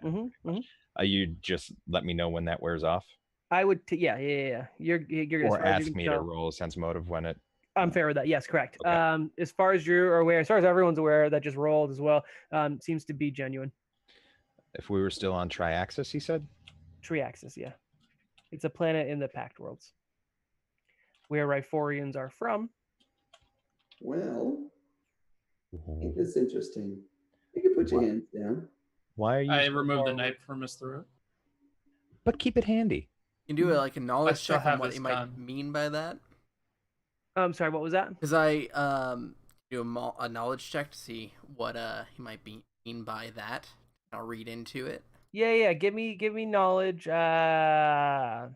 you just let me know when that wears off? I would, yeah. You're or ask me to roll a sense motive when it. I'm fair with that. Yes, correct. Okay. As far as you're aware, as far as everyone's aware, that just rolled as well. Seems to be genuine. If we were still on Triaxis, he said. Triaxis, yeah. It's a planet in the Pact Worlds, where Riforians are from. Well, ain't this interesting? You can put your hands down. Why are you? I removed the knife from his throat. But keep it handy. You can do like a knowledge still check on have what this he might gun. mean by that. I'm sorry, what was that? Because I do a knowledge check to see what he might mean by that. I'll read into it. Yeah. Give me knowledge. I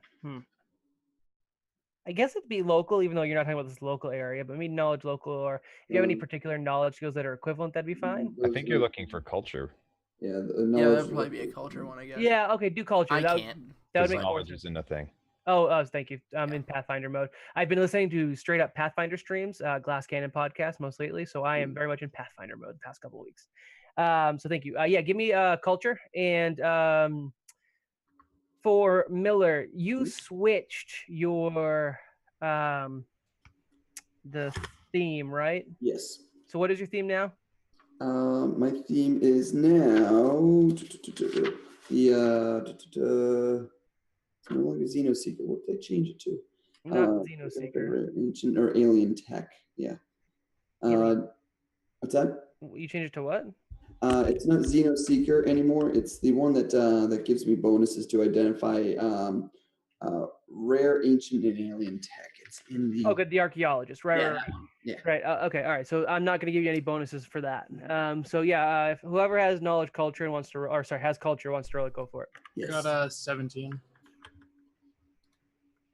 guess it'd be local, even though you're not talking about this local area. But maybe knowledge local, or if you have any particular knowledge skills that are equivalent, that'd be fine. I think you're looking for culture. Yeah, that'd probably be a culture one, I guess. Yeah, okay, do culture. I can't. That would make knowledge isn't a thing. Oh, thank you. I'm in Pathfinder mode. I've been listening to straight up Pathfinder streams, Glass Cannon podcast most lately, so I am very much in Pathfinder mode the past couple of weeks. So thank you. Yeah, give me culture. And for Miller, you switched your the theme, right? Yes. So what is your theme now? My theme is now it's no longer Xenoseeker. What did I change it to? Not Xenoseeker. Ancient or alien tech. Yeah. What's that? You changed it to what? It's not Xenoseeker anymore. It's the one that that gives me bonuses to identify rare, ancient, and alien tech. It's in the. Oh, good. The archaeologist, right? Yeah. Right. Yeah. Right. Okay. All right. So I'm not going to give you any bonuses for that. So yeah, if whoever has knowledge, culture, and wants to, or sorry, has culture, wants to roll it, go for it. Yes. Got a 17.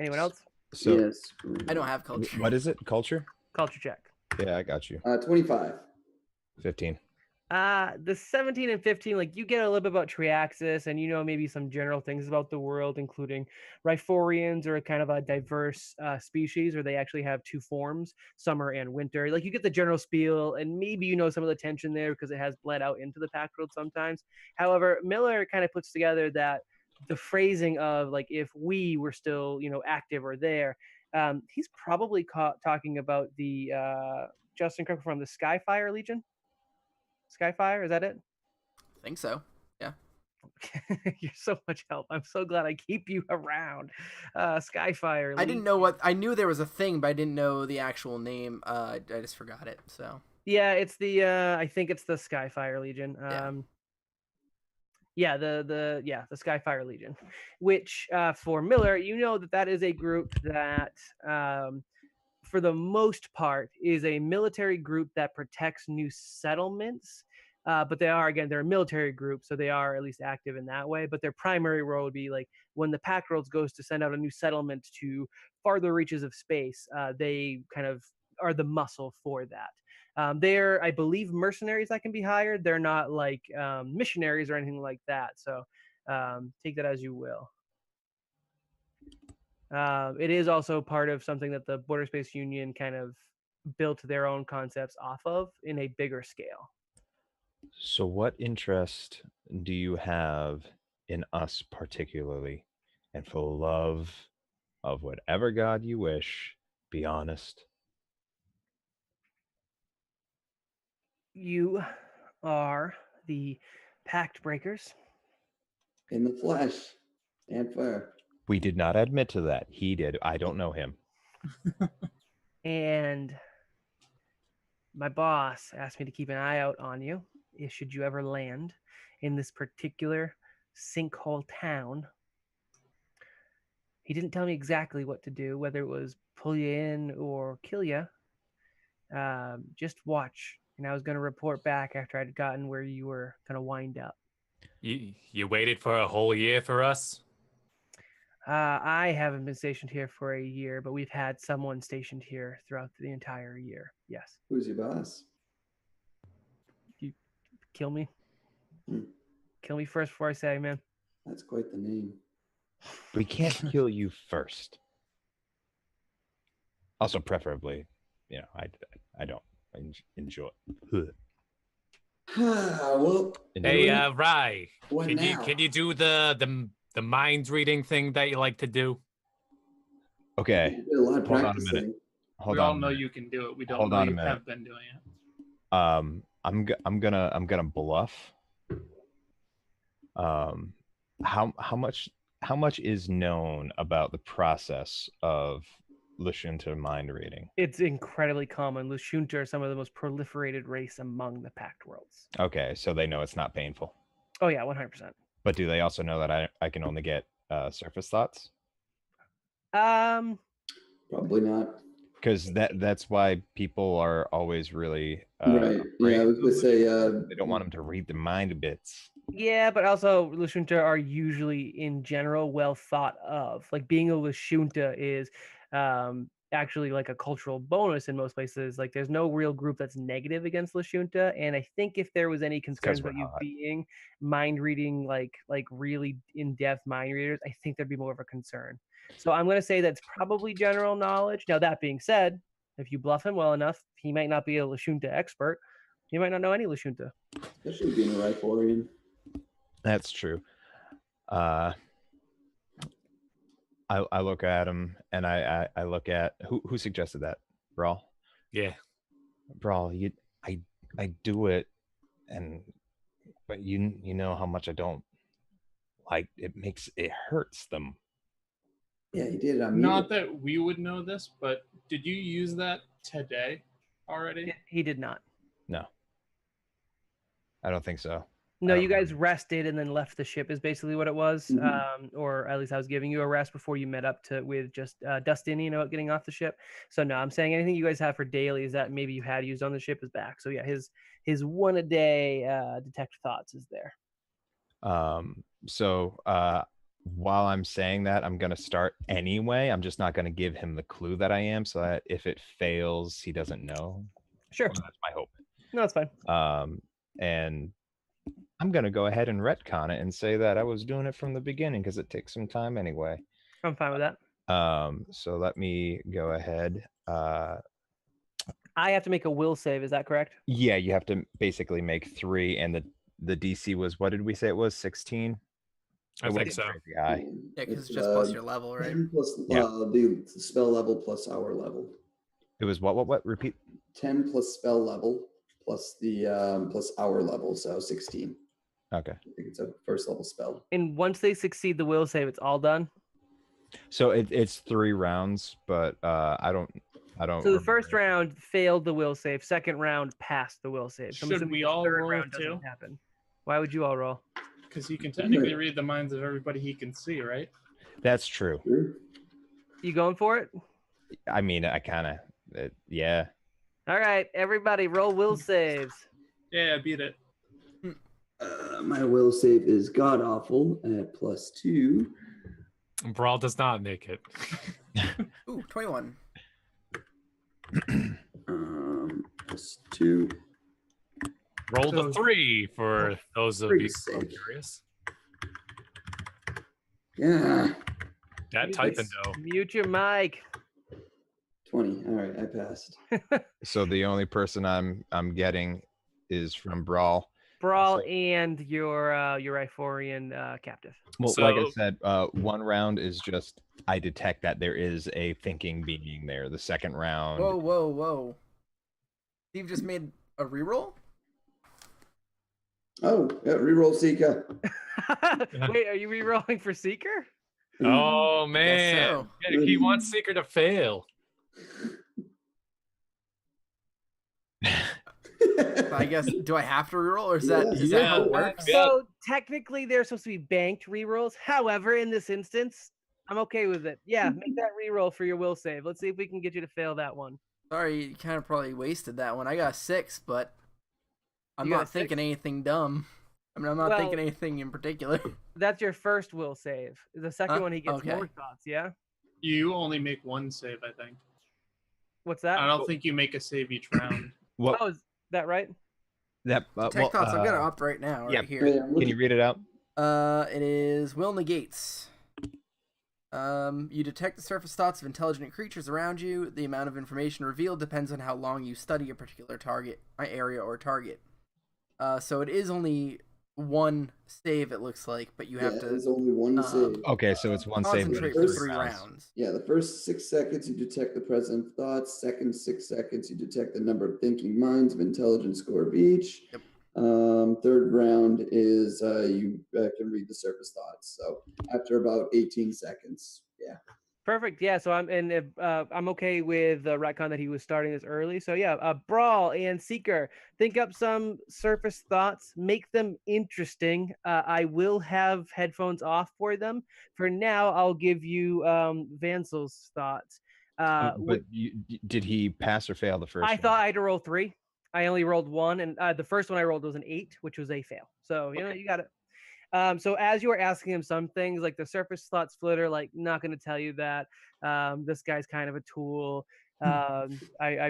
Anyone else? So yes. I don't have culture. What is it? Culture? Culture check. Yeah, I got you. 25. 15. The 17 and 15, like you get a little bit about Triaxis, and you know maybe some general things about the world, including Riforians are kind of a diverse species, where they actually have two forms, summer and winter. Like you get the general spiel, and maybe you know some of the tension there because it has bled out into the Pact World sometimes. However, Miller kind of puts together that the phrasing of like if we were still active or there, he's probably talking about the Justin, correct me from the Skyfire Legion. Skyfire, is that it? I think so. Yeah. You're so much help. I'm so glad I keep you around. Skyfire. I didn't know what I knew there was a thing, but I didn't know the actual name. I just forgot it. So yeah, it's the I think it's the Skyfire Legion. Yeah, the Skyfire Legion, which for Miller, you know that is a group that for the most part is a military group that protects new settlements. But they're a military group, so they are at least active in that way. But their primary role would be like when the Pact Worlds goes to send out a new settlement to farther reaches of space, they kind of are the muscle for that. They're, I believe, mercenaries that can be hired. They're not like missionaries or anything like that. So take that as you will. It is also part of something that the Border Space Union kind of built their own concepts off of in a bigger scale. So what interest do you have in us particularly? And for love of whatever God you wish, be honest. You are the Pact Breakers. In the flesh and fire. We did not admit to that. He did. I don't know him. And my boss asked me to keep an eye out on you should you ever land in this particular sinkhole town. He didn't tell me exactly what to do, whether it was pull you in or kill you. Just watch. And I was going to report back after I'd gotten where you were going to wind up. You waited for a whole year for us? I haven't been stationed here for a year, but we've had someone stationed here throughout the entire year. Yes. Who's your boss? You kill me. Hmm. Kill me first before I say, man. That's quite the name. We can't kill you first. Also, preferably, I don't enjoy. Well, Hey, Rye, what now? can you do the mind reading thing that you like to do? Okay. You did a lot of Hold on a practicing. minute. Hold we on all a know minute. you can do it. We don't Hold know on a you minute. have been doing it. I'm gonna bluff. How much is known about the process of Lashunta mind reading? It's incredibly common. Lashunta are some of the most proliferated race among the Pact Worlds. Okay, so they know it's not painful. Oh, yeah, 100%. But do they also know that I can only get surface thoughts? Probably not. Because that's why people are always really Right. Yeah, I was gonna say. they don't want them to read the mind bits. Yeah, but also Lashunta are usually, in general, well thought of. Like being a Lashunta is actually like a cultural bonus in most places. Like there's no real group that's negative against Lashunta, and I think if there was any concerns we're about you hot. being mind reading, like really in depth mind readers, I think there'd be more of a concern. So I'm going to say that's probably general knowledge. Now that being said, if you bluff him well enough, he might not be a Lashunta expert. He might not know any Lashunta. Especially being a Riforian. That's true. I look at him and I look at who suggested that? Brawl? Yeah. Brawl, I do it, but you know how much I don't like it hurts them. Yeah, he did it on Not mute. that we would know this, but did you use that today already? He did not. No. I don't think so. No, you guys rested and then left the ship is basically what it was. Mhm. Or at least I was giving you a rest before you met up with just Dustin, getting off the ship. So no, I'm saying anything you guys have for dailies that maybe you had used on the ship is back. So yeah, his one a day detect thoughts is there. So while I'm saying that, I'm gonna start anyway. I'm just not gonna give him the clue that I am, so that if it fails, he doesn't know. Sure. Well, that's my hope. No, that's fine. And I'm gonna go ahead and retcon it and say that I was doing it from the beginning because it takes some time anyway. I'm fine with that. So let me go ahead. I have to make a will save. Is that correct? Yeah, you have to basically make 3, and the DC was, what did we say it was? 16. I think so. Yeah, because it's just plus your level, right? 10 plus Yeah. the spell level plus our level. It was what? Repeat. 10 plus spell level plus the plus our level, so 16. Okay. I think it's a first level spell. And once they succeed the will save, it's all done. So it's 3 rounds, but I don't. So the first round failed the will save. Second round passed the will save. So I'm Should assuming we the all third roll round doesn't too? happen. Why would you all roll? Because he can technically read the minds of everybody he can see, right? That's true. Sure. You going for it? I mean, I kind of, yeah. All right, everybody, roll will saves. Yeah, I beat it. My will save is god awful at +2. Brawl does not make it. Ooh, 21. +2. Roll So- the 3 for those of you who are save. curious. Yeah. That typing though. Mute your mic. 20. All right, I passed. So the only person I'm getting is from Brawl. Brawl and your Ithorian captive. Well, like I So- said, 1 round is just I detect that there is a thinking being there. The second round, Whoa. Steve just made a reroll? Oh, yeah, reroll Seeker. Wait, are you re-rolling for Seeker? Oh man, so. Yeah, he wants Seeker to fail. I guess, do I have to reroll, or is Yeah, that how it yeah. works? Yeah. So technically, they're supposed to be banked rerolls. However, in this instance, I'm okay with it. Yeah, make that reroll for your will save. Let's see if we can get you to fail that one. Sorry, you kind of probably wasted that one. I got a 6, but I'm You got a not thinking 6? anything dumb. I mean, I'm not thinking Well, anything in particular. that's your first will save. The second Huh? one, he gets Okay. more thoughts. Yeah. You only make one save, I think. What's that? I don't think you make a save each round. What Oh, is that right? that? Detect thoughts. I'm gonna opt right now, yeah. right here. Yeah, I'm Can you looking- read it out? It is will negates. You detect the surface thoughts of intelligent creatures around you. The amount of information revealed depends on how long you study a particular target, area, or target. So it is only one save, it looks like, but you have to there's only one save. Okay, so it's one save. concentrate but for it's 3 rounds. rounds. Yeah, the first 6 seconds you detect the present thoughts. Second 6 seconds you detect the number of thinking minds of intelligence score of each. Yep. Third round is you can read the surface thoughts. So after about 18 seconds, yeah. Perfect. Yeah. So I'm okay with the retcon that he was starting this early. So yeah, Brawl and Seeker, think up some surface thoughts, make them interesting. I will have headphones off for them. For now, I'll give you Vansel's thoughts. But did he pass or fail the first? I thought I had to roll 3. I only rolled 1, and the first one I rolled was an 8, which was a fail. So you know you got it. So as you were asking him some things, like the surface thoughts flitter, like not going to tell you that this guy's kind of a tool. I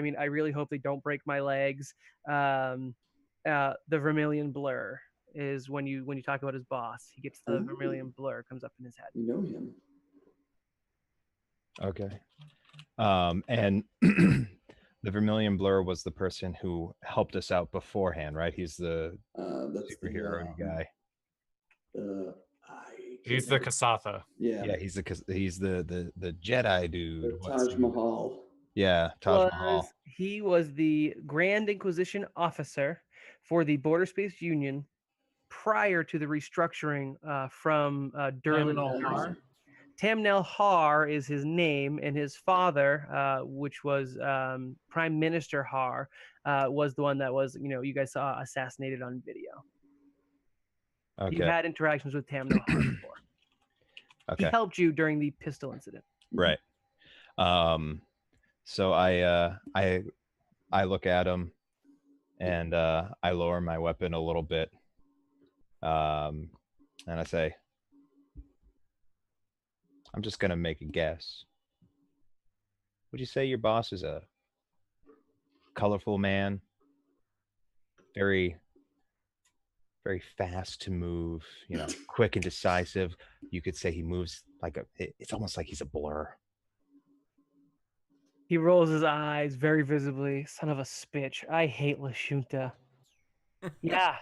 mean, I really hope they don't break my legs. The vermilion blur is when you talk about his boss, he gets the vermilion blur comes up in his head. You know him. Okay. And the Vermilion Blur was the person who helped us out beforehand, right? He's the That's superhero guy. He's the Kasatha. Yeah, he's the Jedi dude. the What's Taj his name? Mahal. Yeah, Taj Mahal. He was the Grand Inquisition officer for the Border Space Union prior to the restructuring from Durlin. Terminal Har? Tamnel Har is his name, and his father, which was Prime Minister Har, was the one that was, you guys saw assassinated on video. Okay. You had interactions with Tamnel Har before. He Okay. helped you during the pistol incident. Right. So I look at him and I lower my weapon a little bit. And I say, I'm just gonna make a guess. Would you say your boss is a colorful man? Very fast to move, quick and decisive. You could say he moves like it's almost like he's a blur. He rolls his eyes very visibly. Son of a bitch. I hate Lashunta. Yeah.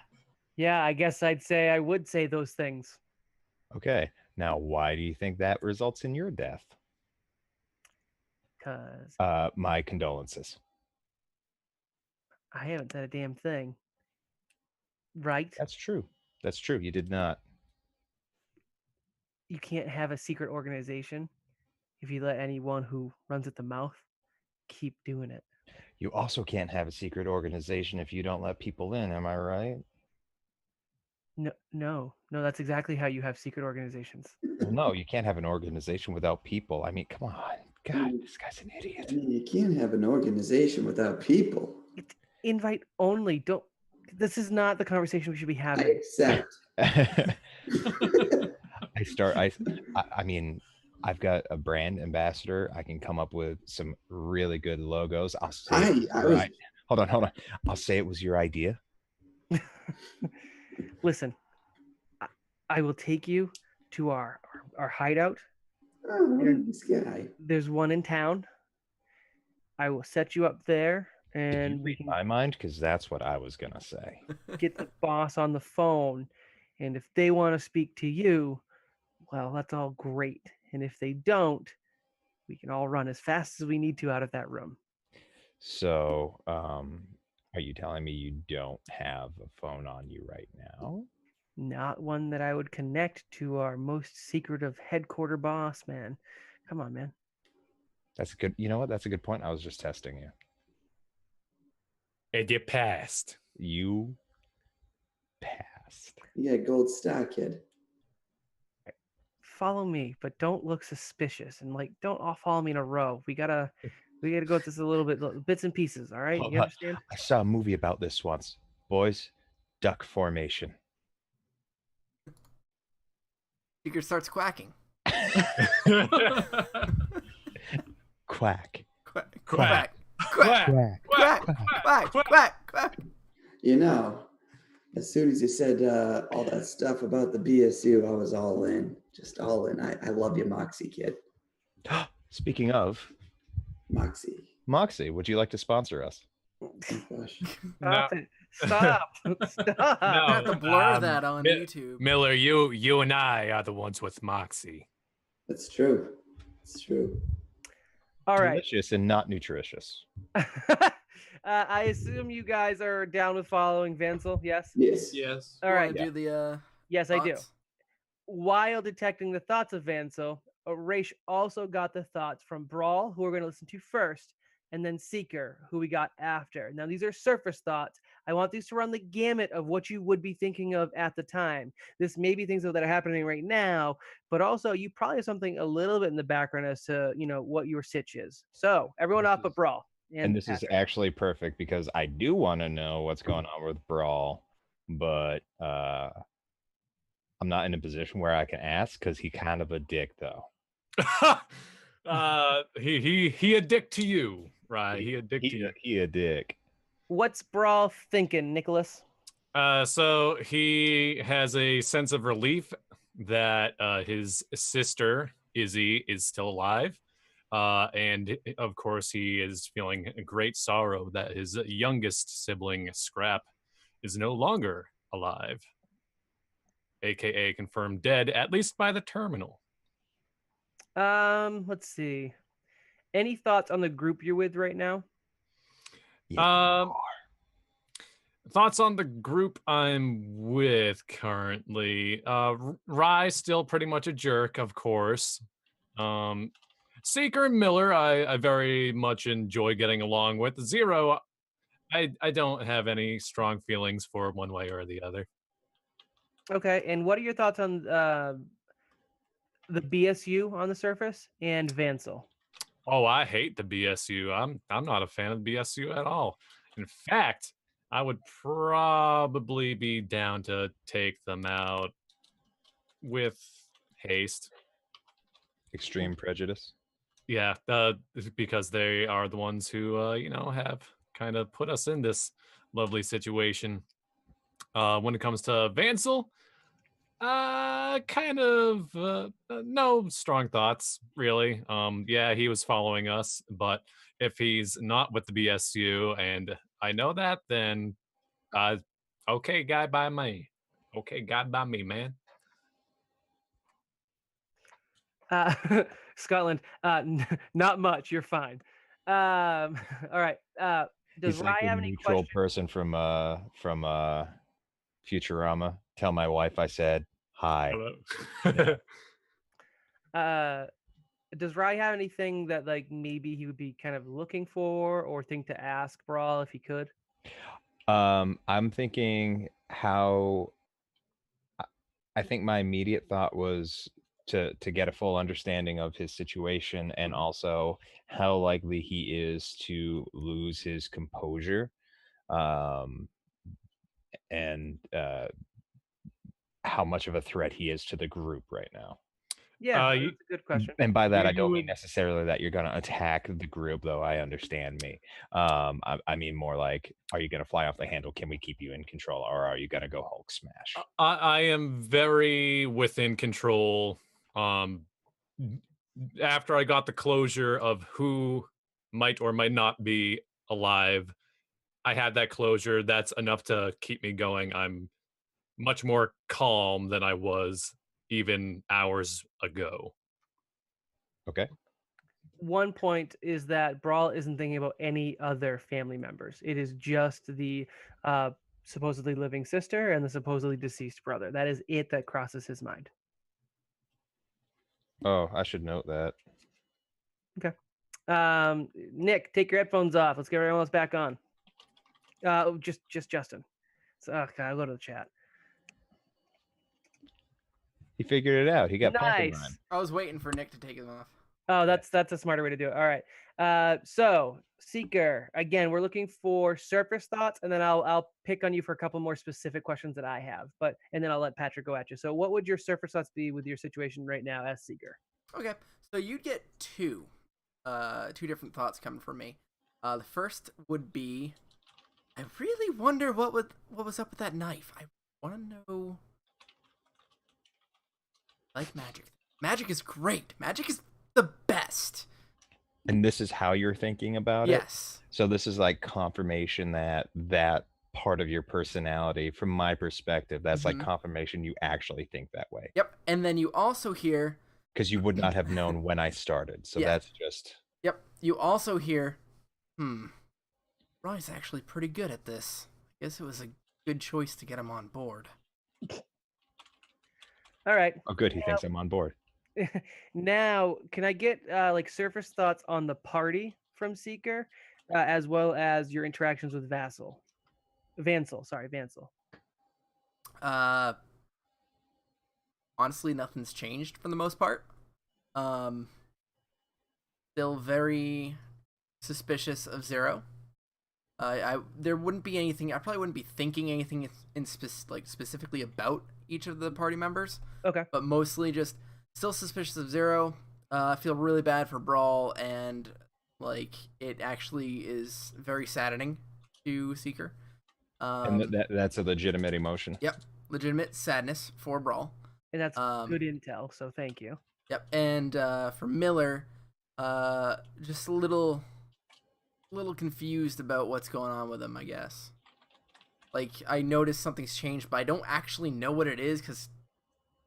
Yeah, I guess I would say those things. Okay. Now, why do you think that results in your death? Because My condolences. I haven't said a damn thing. Right? That's true. That's true. You did not. You can't have a secret organization if you let anyone who runs at the mouth keep doing it. You also can't have a secret organization if you don't let people in. Am I right? No, that's exactly how you have secret organizations. Well, no, you can't have an organization without people. I mean, come on. God, this guy's an idiot. I mean, you can't have an organization without people. It's invite only. Don't. This is not the conversation we should be I having. accept. I mean, I've got a brand ambassador. I can come up with some really good logos. I'll say hold on. I'll say it was your idea. Listen, I will take you to our hideout. Oh, look at this guy. There's one in town. I will set you up there, Did and you we read can my mind? Because that's what I was gonna say. get the boss on the phone. And if they want to speak to you, well, that's all great. And if they don't, we can all run as fast as we need to out of that room. So, are you telling me you don't have a phone on you right now? Not one that I would connect to our most secretive headquarter boss, man. Come on, man. That's a good. You know what? That's a good point. I was just testing you. And you passed. You passed. Yeah, gold star, kid. Follow me, but don't look suspicious, and like don't all follow me in a row. We gotta go with this a little bit, bits and pieces. All right, you understand? I saw a movie about this once. Boys, duck formation. Seeker starts quacking. Quack. Quack. Quack. Quack. Quack. Quack. Quack. Quack. Quack. You know, as soon as you said all that stuff about the BSU, I was all in. Just all in. I love you, Moxie, kid. Speaking of, Moxie. would you like to sponsor us? Oh, gosh. No. Stop it! Stop! Stop! No. I have to blur Um, that on Mi- YouTube. Miller, you and I are the ones with Moxie. That's true. It's true. All right. Delicious and not nutritious. I assume you guys are down with following Vansel. Yes. Yes. Yes. All right. Do the Yes, I do. thoughts? While detecting the thoughts of Vansel, Raish also got the thoughts from Brawl, who we're going to listen to first, and then Seeker, who we got after. Now, these are surface thoughts. I want these to run the gamut of what you would be thinking of at the time. This may be things that are happening right now, but also you probably have something a little bit in the background as to, what your sitch is. So, everyone up but Brawl. And this Patrick. is actually perfect because I do want to know what's going on with Brawl, but I'm not in a position where I can ask because he kind of a dick though. He a dick to you, right? He a dick to you. He a dick. What's Brawl thinking, Nicholas? So he has a sense of relief that his sister Izzy is still alive, and of course he is feeling a great sorrow that his youngest sibling Scrap is no longer alive, aka confirmed dead, at least by the terminal. Let's see. Any thoughts on the group you're with right now? Thoughts on the group I'm with currently. Rye's still pretty much a jerk, of course. Seeker and Miller, I very much enjoy getting along with. Zero, I don't have any strong feelings for one way or the other. Okay, and what are your thoughts on the BSU on the surface and Vansel? Oh, I hate the BSU. I'm not a fan of the BSU at all. In fact, I would probably be down to take them out with haste. Extreme prejudice. Yeah, because they are the ones who, have kind of put us in this lovely situation. When it comes to Vansel, kind of no strong thoughts, really. Yeah, he was following us, but if he's not with the BSU, and I know that, then okay, guy by me. Okay, guy by me, man. Scotland, not much. You're fine. All right. Does He's Rye like a have any neutral questions? person from Futurama. Tell my wife I said hi. Hello. Does Rye have anything that like maybe he would be kind of looking for or think to ask Brawl if he could? I'm thinking how I think my immediate thought was to get a full understanding of his situation and also how likely he is to lose his composure, and how much of a threat he is to the group right now. Yeah, that's a good question. And by that, I You don't mean would- necessarily that you're going to attack the group, though. I understand me. I mean more like, are you going to fly off the handle? Can we keep you in control, or are you going to go Hulk smash? I am very within control. After I got the closure of who might or might not be alive, I had that closure. That's enough to keep me going. I'm much more calm than I was even hours ago. Okay. One point is that Brawl isn't thinking about any other family members. It is just the supposedly living sister and the supposedly deceased brother. That is it that crosses his mind. Oh, I should note that. Okay. Nick, take your headphones off. Let's get everyone else back on. Just Justin. So, okay, I'll go to the chat. He figured it out. He got pumpkin Nice. rhyme. I was waiting for Nick to take it off. Oh, that's a smarter way to do it. All right. So Seeker, again, we're looking for surface thoughts, and then I'll pick on you for a couple more specific questions that I have. And then I'll let Patrick go at you. So what would your surface thoughts be with your situation right now as Seeker? Okay, so you'd get two different thoughts coming from me. The first would be, I really wonder what was up with that knife. I want to know. Like magic. Magic is great. Magic is the best. And this is how you're thinking about it? Yes. So this is like confirmation that that part of your personality, from my perspective, that's like confirmation you actually think that way. Yep. And then you also hear... Because you would not have known when I started. So that's just... Yep. You also hear, Roy's actually pretty good at this. I guess it was a good choice to get him on board. All right. Oh, good. He thinks I'm on board. Now, can I get like surface thoughts on the party from Seeker, as well as your interactions with Vancel? Honestly, nothing's changed for the most part. Still very suspicious of Zero. There wouldn't be anything. I probably wouldn't be thinking anything specifically about each of the party members. Okay. But mostly just still suspicious of Zero. I feel really bad for Brawl, and like it actually is very saddening to Seeker. And that's a legitimate emotion. Yep, legitimate sadness for Brawl. And that's good intel, so thank you. Yep, and for Miller, just a little confused about what's going on with him, I guess. Like, I noticed something's changed, but I don't actually know what it is, because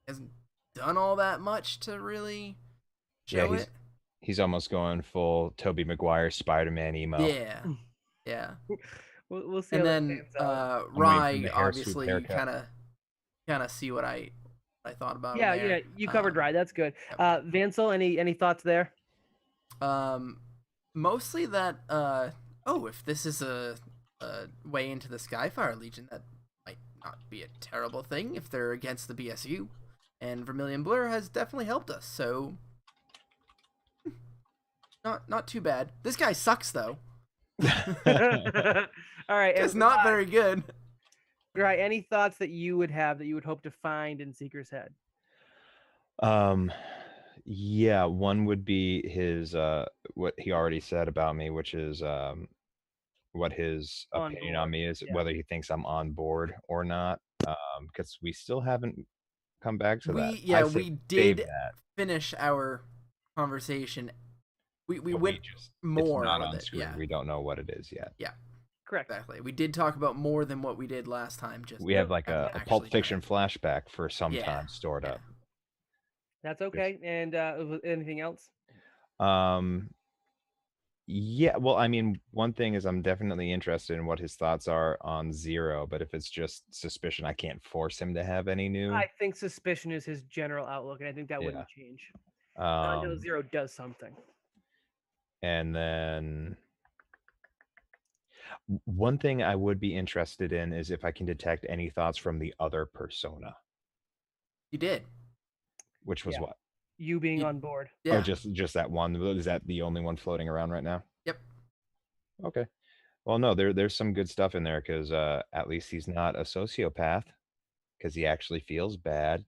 he hasn't done all that much to really show it. He's almost going full Tobey Maguire Spider-Man emo. Yeah. We'll see. And then Rye, obviously, kind of see what I thought about. Yeah, you covered Rye. That's good. Yep. Vancel, any thoughts there? Mostly that. If this is a way into the Skyfire Legion, that might not be a terrible thing if they're against the BSU. And Vermilion Blur has definitely helped us, so not too bad. This guy sucks though. All right, it's not very good. Right. Any thoughts that you would have that you would hope to find in Seeker's head? Yeah, one would be his what he already said about me, which is what his opinion on me is, whether he thinks I'm on board or not. Because we still haven't come back to that. Yeah, we did finish our conversation. We went more it's not with on it. screen. Yeah. We don't know what it is yet. Yeah. Correct. Exactly. We did talk about more than what we did last time. We have like a Pulp Fiction flashback for some time stored up. That's okay. And anything else? Yeah, well, I mean, one thing is I'm definitely interested in what his thoughts are on Zero, but if it's just suspicion, I can't force him to have any new. I think suspicion is his general outlook, and I think that wouldn't change until Zero does something. And then one thing I would be interested in is if I can detect any thoughts from the other persona. You did. Which was what? You being on board. Yeah. Oh, just that one. Is that the only one floating around right now? Yep. Okay. Well, no, there's some good stuff in there because at least he's not a sociopath because he actually feels bad,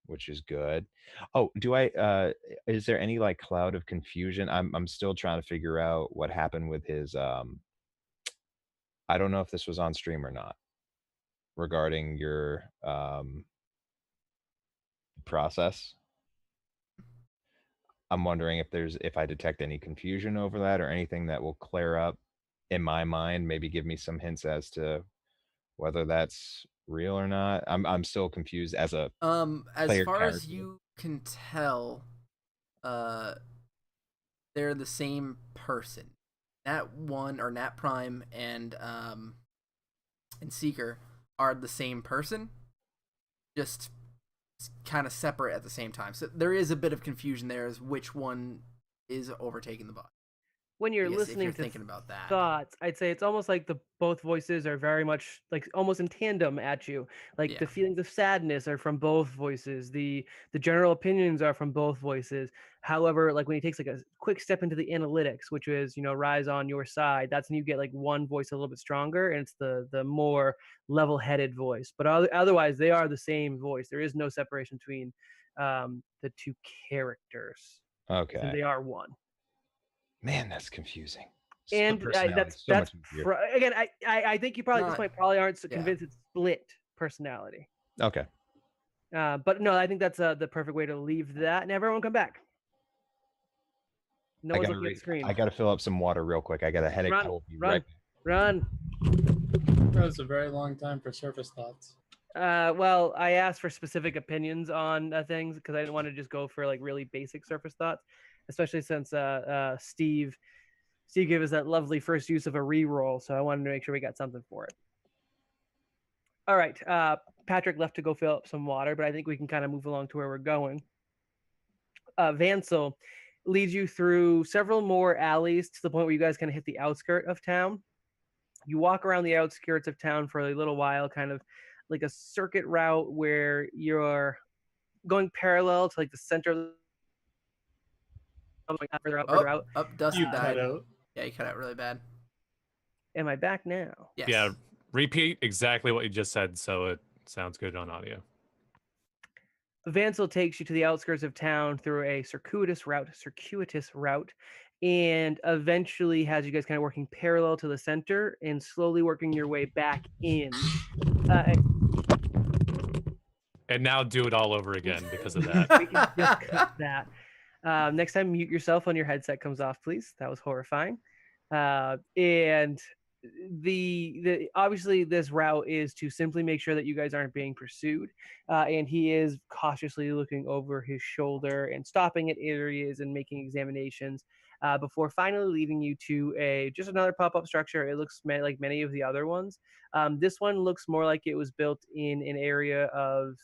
which is good. Oh, is there any like cloud of confusion? I'm still trying to figure out what happened with his I don't know if this was on stream or not regarding your process. I'm wondering if I detect any confusion over that or anything that will clear up in my mind, maybe give me some hints as to whether that's real or not. I'm still confused as a as far as you can tell, they're the same person. Nat 1 or Nat Prime and Seeker are the same person, just kind of separate at the same time. So there is a bit of confusion there as which one is overtaking the bot. when you're I guess if listening you're to thinking about that. thoughts, I'd say it's almost like the both voices are very much like almost in tandem at you. Like Yeah. the feelings of sadness are from both voices. The general opinions are from both voices. However, like when he takes like a quick step into the analytics, which is, you know, Rise on your side, that's when you get like one voice a little bit stronger, and it's the more level-headed voice. But otherwise, they are the same voice. There is no separation between the two characters. Okay. And they are one. Man, that's confusing. And Personality, that's so much easier. again, I think you probably at this point probably aren't so yeah. convinced it's split personality. Okay. But no, I think that's the perfect way to leave that, and everyone come back. No one's looking at the screen. I gotta fill up some water real quick. I got a headache. I will be right back. Run. That was a very long time for surface thoughts. Well, I asked for specific opinions on things because I didn't want to just go for like really basic surface thoughts, especially since Steve gave us that lovely first use of a re-roll, so I wanted to make sure we got something for it. All right, Patrick left to go fill up some water, but I think we can kind of move along to where we're going. Vansel leads you through several more alleys to the point where you guys kind of hit the outskirt of town. You walk around the outskirts of town for a little while, kind of like a circuit route where you're going parallel to like the center of the further out. Up, Dustin died. Out. Yeah, you cut out really bad. Am I back now? Yes. Yeah, repeat exactly what you just said so it sounds good on audio. Vansel takes you to the outskirts of town through a circuitous route, and eventually has you guys kind of working parallel to the center and slowly working your way back in. And now do it all over again because of that. We can just cut that. Next time, mute yourself when your headset comes off, please. That was horrifying. And the obviously this route is to simply make sure that you guys aren't being pursued. And he is cautiously looking over his shoulder and stopping at areas and making examinations before finally leading you to just another pop-up structure. It looks like many of the other ones. This one looks more like it was built in an area of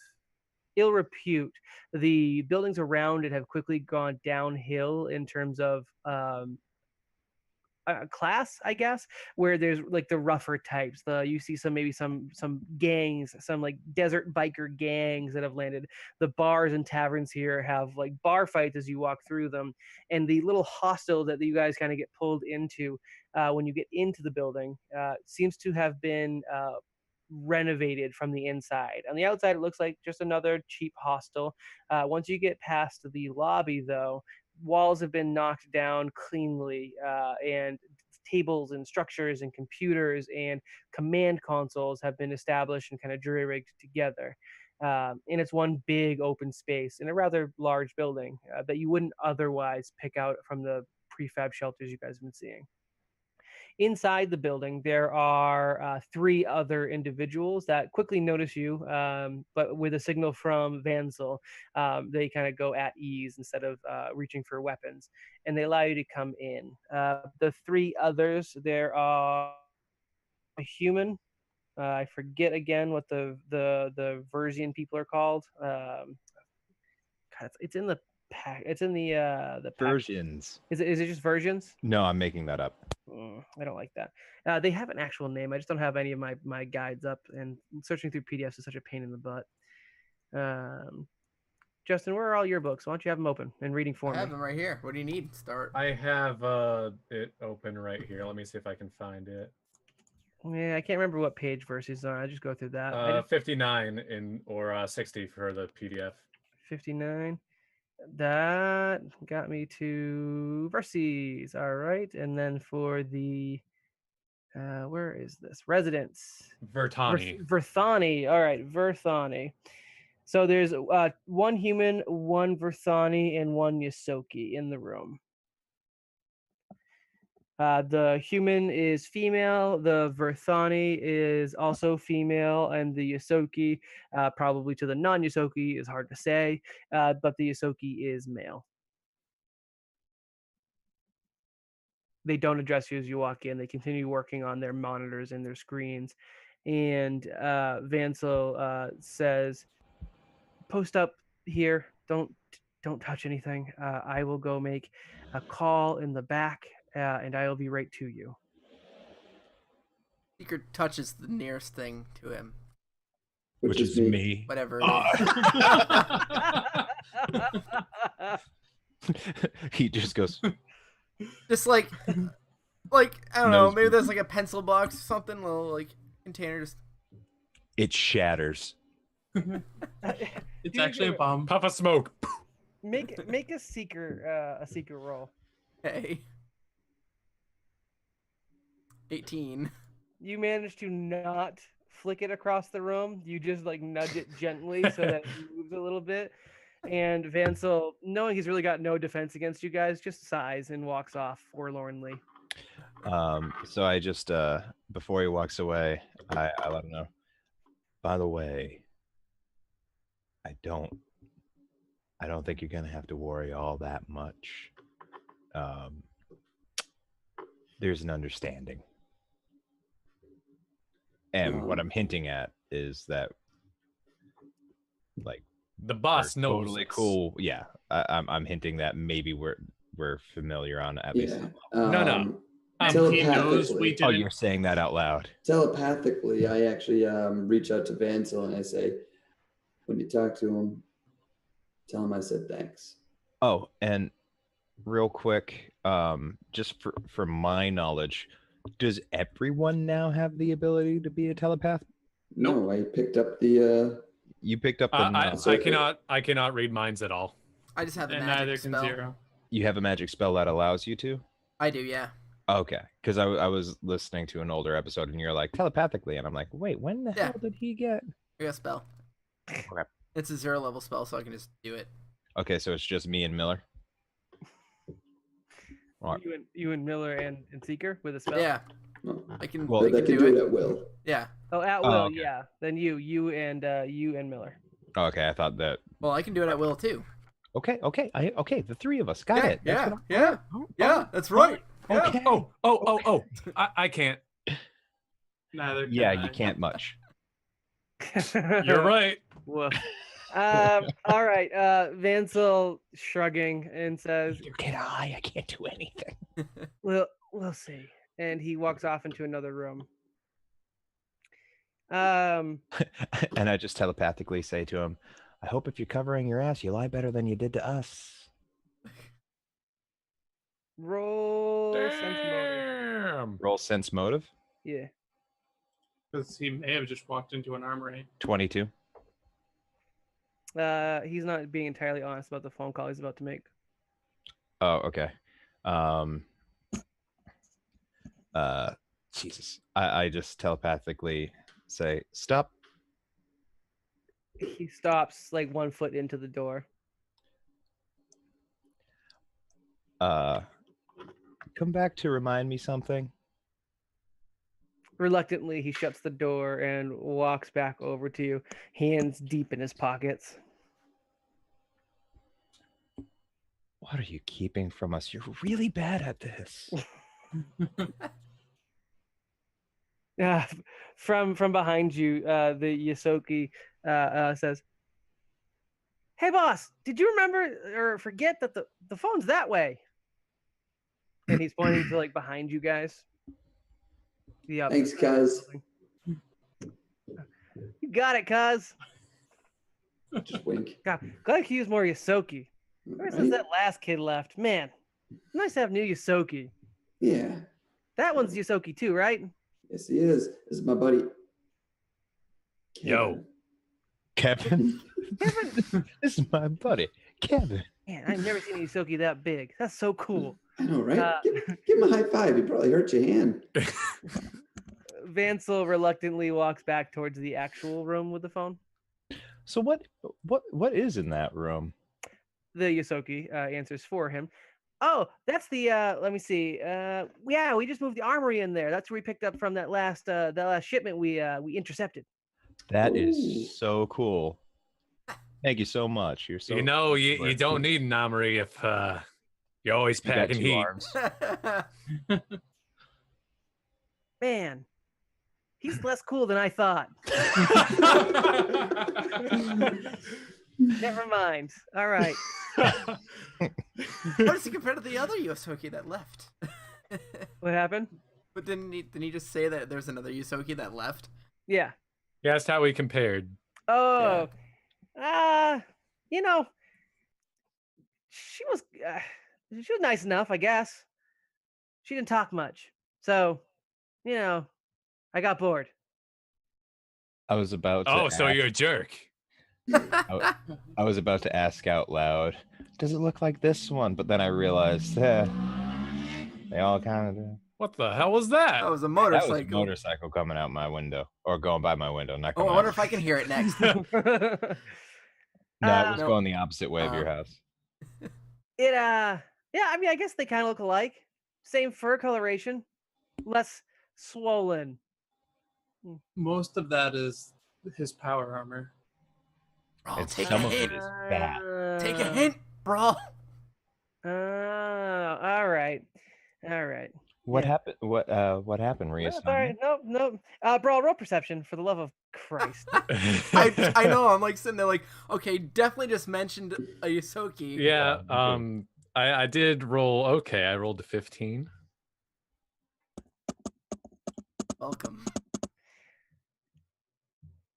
ill repute. The buildings around it have quickly gone downhill in terms of class, I guess, where there's like the rougher types. You see some gangs, some like desert biker gangs that have landed. The bars and taverns here have like bar fights as you walk through them, and the little hostel that you guys kind of get pulled into when you get into the building seems to have been renovated from the inside. On the outside, it looks like just another cheap hostel. Once you get past the lobby, though, walls have been knocked down cleanly, and tables and structures and computers and command consoles have been established and kind of jury-rigged together. And it's one big open space in a rather large building that you wouldn't otherwise pick out from the prefab shelters you guys have been seeing. Inside the building, there are 3 other individuals that quickly notice you, but with a signal from Vansel, they kind of go at ease instead of reaching for weapons, and they allow you to come in. The 3 others, there are a human. I forget again what the Verzian people are called. God, it's in the pack. It's in the pack. Versions. Is it just versions? No, I'm making that up. I don't like that. They have an actual name. I just don't have any of my guides up, and searching through PDFs is such a pain in the butt. Justin, where are all your books? Why don't you have them open and reading for me? I have them right here. What do you need? Start. I have it open right here. Let me see if I can find it. Yeah, I can't remember what page Verces are. I just go through that. 59 or 60 for the PDF. 59. That got me to Verces. All right, and then for the where is this? Residence. Vertani. Verthani. All right, Verthani. So there's 1 human, 1 Verthani, and 1 Yosoki in the room. The human is female, the Verthani is also female, and the Yosoki, probably to the non-Yosoki, is hard to say, but the Yosoki is male. They don't address you as you walk in. They continue working on their monitors and their screens. And Vansel says, "Post up here. Don't touch anything. I will go make a call in the back, and I will be right to you. Seeker touches the nearest thing to him. Which is me. Whatever it He just goes. is. Just like I don't know, maybe there's like a pencil box or something, little like container. Just... It shatters. It's actually a bomb. Puff of smoke. Make a seeker roll. Hey. 18. You manage to not flick it across the room. You just like nudge it gently so that it moves a little bit. And Vansel, knowing he's really got no defense against you guys, just sighs and walks off forlornly. So I just before he walks away, I let him know. By the way, I don't think you're gonna have to worry all that much. There's an understanding. And what I'm hinting at is that, like, The boss we're knows. totally us. cool. Yeah, I'm hinting that maybe we're familiar on at least. No. He knows we Oh, didn't. you're saying that out loud. Telepathically, I actually reach out to Vansel and I say, when you talk to him, tell him I said thanks. Oh, and real quick, just for my knowledge, does everyone now have the ability to be a telepath? No, I picked up the. You picked up the. I cannot read minds at all. I just have the And magic neither can spell. Zero. You have a magic spell that allows you to. I do, yeah. Okay, because I was listening to an older episode and you're like telepathically, and I'm like, wait, when the Yeah. hell did he get? I got a spell. Okay. It's a 0 level spell, so I can just do it. Okay, so it's just me and Miller. Alright. You and Miller and Seeker with a spell? Yeah, Oh, I can. Well, I that can can do do it. it at will. Yeah. Oh, at will, okay. yeah. Then you and Miller. Okay, I thought that. Well, I can do it at will too. Okay, the three of us got it. That's what That's right. I'm- Okay. Oh. I can't. Neither can Yeah, I. you can't much. You're right. Woof. All right. Vansel shrugging and says, Neither can I can't do anything. We'll see. And he walks off into another room. And I just telepathically say to him, I hope if you're covering your ass, you lie better than you did to us. Roll sense motive. Damn. Roll sense motive. Yeah. Because he may have just walked into an armory. 22. He's not being entirely honest about the phone call he's about to make. Oh, okay. Jesus. I just telepathically say, stop. He stops like 1 foot into the door. Come back to remind me something. Reluctantly, he shuts the door and walks back over to you, hands deep in his pockets. What are you keeping from us? You're really bad at this. From behind you, the Yosoki says, "Hey, boss, did you remember or forget that the phone's that way?" And he's pointing to like behind you guys. The Thanks, opposite side of the cuz. building. You got it, cuz. Just wink. God, glad I could use more Yosoki. Ever since Right? that last kid left, man, nice to have new Yosoki. Yeah. That one's Yosoki too, right? Yes, he is. This is my buddy. Yo. Kevin? Kevin, This is my buddy, Kevin. man, I've never seen a Yosoki that big. That's so cool. I know, right? Give him a high five. He probably hurt your hand. Vansel reluctantly walks back towards the actual room with the phone. So what is in that room? The Yosoki answers for him. Oh, that's the let me see. Yeah, we just moved the armory in there. That's where we picked up from that last shipment we intercepted. That Ooh. is so cool. Thank you so much. You're so You know, you don't need an armory if you're always You got packing 2 heat. arms. Man, he's less cool than I thought. Never mind. All right. How does he compare to the other Yosoki that left? What happened? But didn't he just say that there's another Yusoki that left? Yeah. You asked how we compared. Oh. You know, she was nice enough, I guess. She didn't talk much. So, I got bored. I was about to Oh, so ask, you're a jerk. I was about to ask out loud, does it look like this one? But then I realized, they all kind of do. What the hell was that? That was a That motorcycle. was a motorcycle coming out my window, or going by my window, not Oh, coming I wonder out. if I can hear it next. No, it was Nope. going the opposite way of your house. Yeah, I mean, I guess they kind of look alike. Same fur coloration, less swollen. Most of that is his power armor. Oh, And take some a of it hint. is fat. Take a hint, bro. All right. What Yeah. happened? What happened? Were you That's all right. Nope. Brawl, roll perception for the love of Christ. I know. I'm like sitting there, like, okay, definitely just mentioned a Yusoki. Yeah. I did roll. Okay, I rolled a 15. Welcome.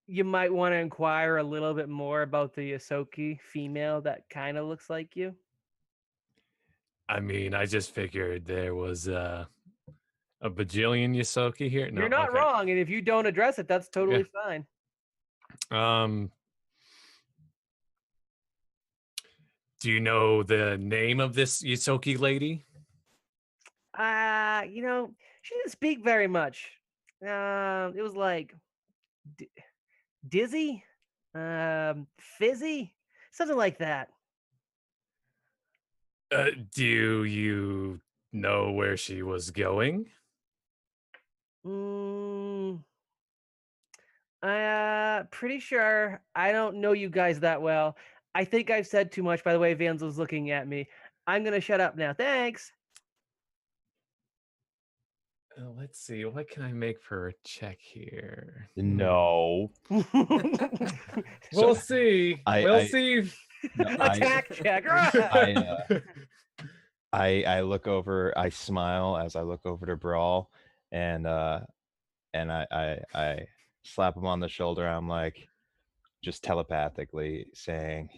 You might want to inquire a little bit more about the Yusoki female that kind of looks like you. I mean, I just figured there was a bajillion Yusoki here. No, You're not okay. wrong, and if you don't address it, that's totally fine. Do you know the name of this Yusoki lady? She didn't speak very much. It was like dizzy, fizzy, something like that. Do you know where she was going? Pretty sure I don't know you guys that well. I think I've said too much, by the way. Vans was looking at me. I'm going to shut up now. Thanks. Let's see. What can I make for a check here? No. We'll see. We'll see. Attack check. I look over. I smile as I look over to Brawl, and I slap him on the shoulder. I'm like, just telepathically saying,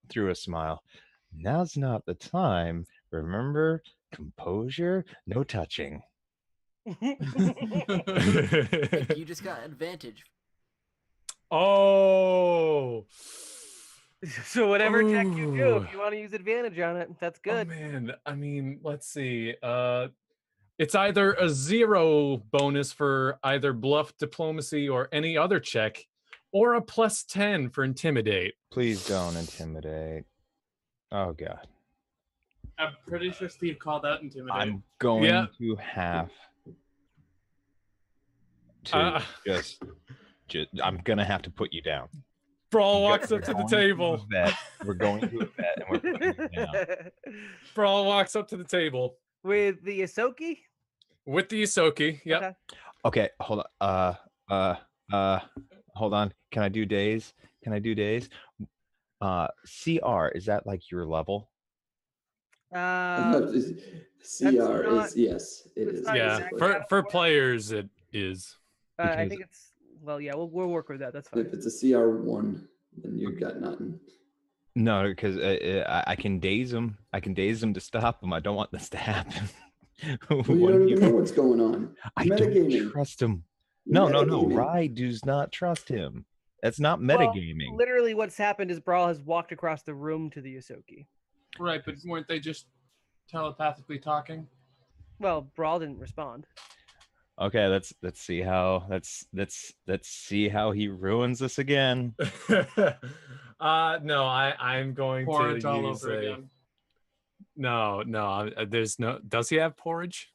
through a smile, "Now's not the time. Remember, composure, no touching." Hey, you just got advantage. Oh. So whatever check you do, if you want to use advantage on it, that's good. Oh man, I mean, let's see. It's either a 0 bonus for either bluff, diplomacy, or any other check, or a +10 for intimidate. Please don't intimidate. Oh God. I'm pretty sure Steve called out intimidate. I'm going to have to just I'm gonna have to put you down. Brawl walks up to the table. We're going to a vet, and we're putting you down. Brawl walks up to the table with the Yusoki. With the Yusoki, yep. Okay, hold on. Hold on. Can I do days? CR, is that like your level? CR is, yes, it is. Yeah, for players it is. I think it's, well, yeah, we'll work with that. That's fine. If it's a CR1, then you've got nothing. No, because I can daze him. I can daze him to stop him. I don't want this to happen. Well, you don't even know what's going on. I don't trust him. No. Rai does not trust him. That's not metagaming. Well, literally what's happened is Brawl has walked across the room to the Yusoki. Right, but weren't they just telepathically talking? Well, Brawl didn't respond. Okay, let's see how he ruins this again. No, I'm going porridge to all use over again. No, there's no. Does he have porridge?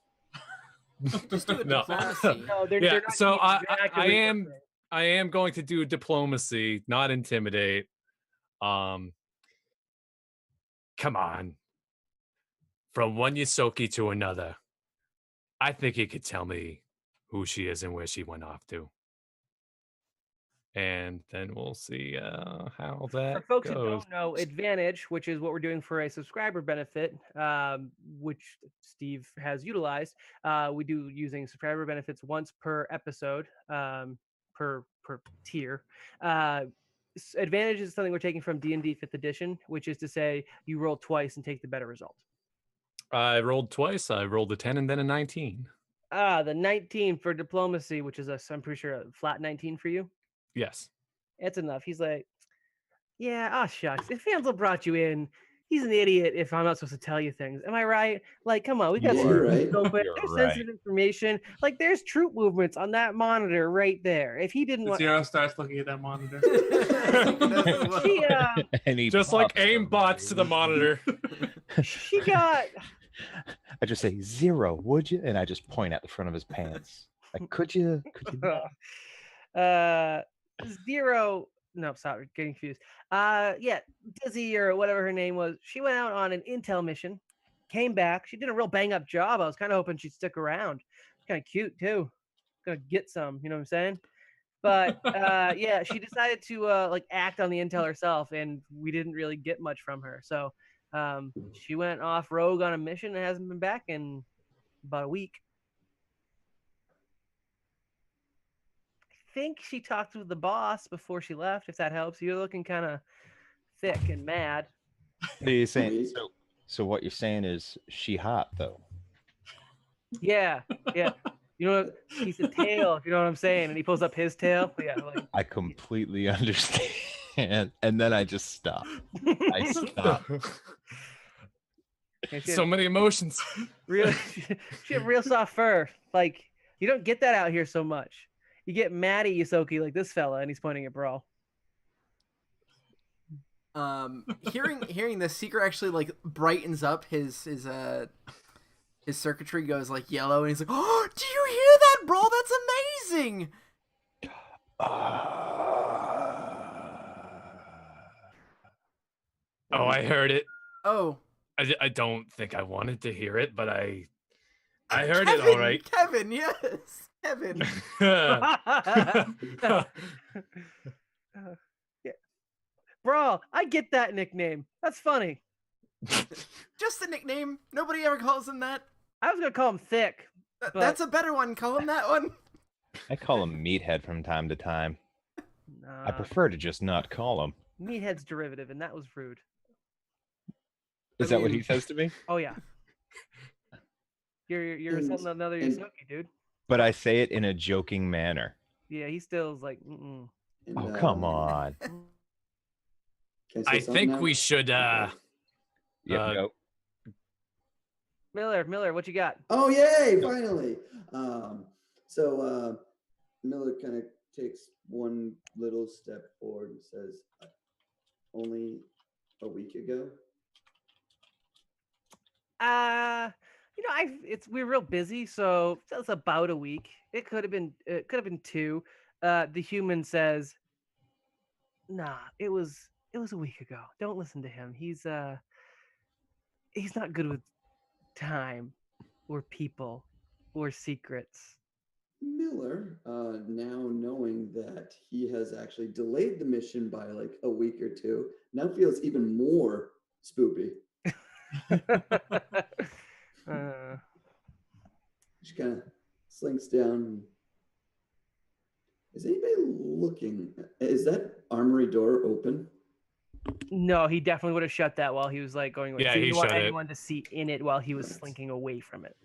Just do No. diplomacy. No, they're Yeah, not so I actively am going to do diplomacy, not intimidate. Come on. From one Yusoki to another, I think he could tell me who she is and where she went off to. and then we'll see how that For folks who goes. don't know, Advantage, which is what we're doing for a subscriber benefit, which Steve has utilized, we do using subscriber benefits once per episode, per tier. Advantage is something we're taking from D&D 5th edition, which is to say you roll twice and take the better result. I rolled twice. I rolled a 10 and then a 19. The 19 for diplomacy, which is I'm pretty sure a flat 19 for you. Yes. It's enough. He's like, yeah, shucks. If Hansel brought you in, he's an idiot if I'm not supposed to tell you things. Am I right? Like, come on, we got Yeah, some you're right. open. You're There's right. sensitive information. Like, there's troop movements on that monitor right there. If he didn't want, Zero starts looking at that monitor. she, And he Just like pops aim them. bots to the monitor. she got. I just say 0, would you? And I just point at the front of his pants. Like, could you? Not? 0. No, sorry, getting confused. Yeah, Dizzy or whatever her name was. She went out on an intel mission, came back. She did a real bang up job. I was kind of hoping she'd stick around. Kind of cute too. Gonna get some, you know what I'm saying? But yeah, she decided to like act on the intel herself, and we didn't really get much from her. So she went off rogue on a mission and hasn't been back in about a week. I think she talked with the boss before she left, if that helps. You're looking kind of thick and mad. What are you saying? So what you're saying is she hot though? Yeah. You know, he's a tail, if you know what I'm saying. And he pulls up his tail. Yeah, like I completely understand. And then I just stop. I stop. So many emotions. She had real soft fur. Like, you don't get that out here so much. You get mad at Yosoki like this fella, and he's pointing at Brawl. Hearing this, Seeker actually like brightens up his circuitry goes like yellow, and he's like, "Oh, do you hear that, Brawl? That's amazing!" Oh, I heard it. Oh, I don't think I wanted to hear it, but I heard Kevin, it all right. Kevin, yes, Kevin. Yeah. Brawl, I get that nickname. That's funny. Just a nickname. Nobody ever calls him that. I was gonna call him Thick. But... That's a better one. Call him that one. I call him Meathead from time to time. I prefer to just not call him. Meathead's derivative, and that was rude. Is that what he says to me? Oh yeah. You're insulting another Yosoki, dude. But I say it in a joking manner. Yeah, he still is like, mm-mm. Oh, come on. I think we should No. Miller, what you got? Oh, yay, finally. So Miller kind of takes one little step forward and says, only a week ago? We're real busy, so that's about a week. It could have been 2. The human says, nah, it was a week ago. Don't listen to him. He's not good with time or people or secrets. Miller, now knowing that he has actually delayed the mission by like a week or 2, now feels even more spoopy. She kind of slinks down. Is anybody looking? Is that armory door open? No, he definitely would have shut that while he was like going away. Yeah, so he didn't want shut it. anyone to see in it while he was slinking away from it.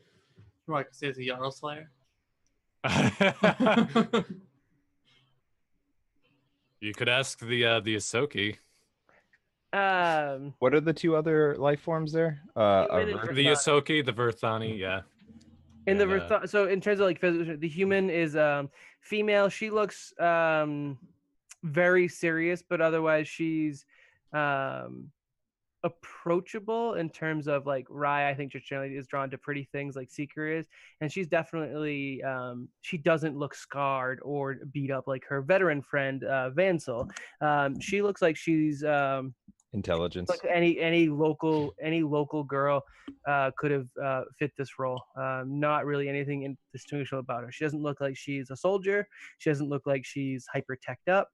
Right, because he's a Jarl Slayer. You could ask the Yosoki. What are the 2 other life forms there? The Yosoki, the Verthani, yeah. In the so in terms of like physical, the human is female. She looks very serious, but otherwise she's approachable in terms of like Rai. I think just generally is drawn to pretty things like Seeker is, and she's definitely she doesn't look scarred or beat up like her veteran friend Vansel. She looks like she's Intelligence. like any local girl could have fit this role. Not really anything indistinguishable about her. She doesn't look like she's a soldier. She doesn't look like she's hyper teched up.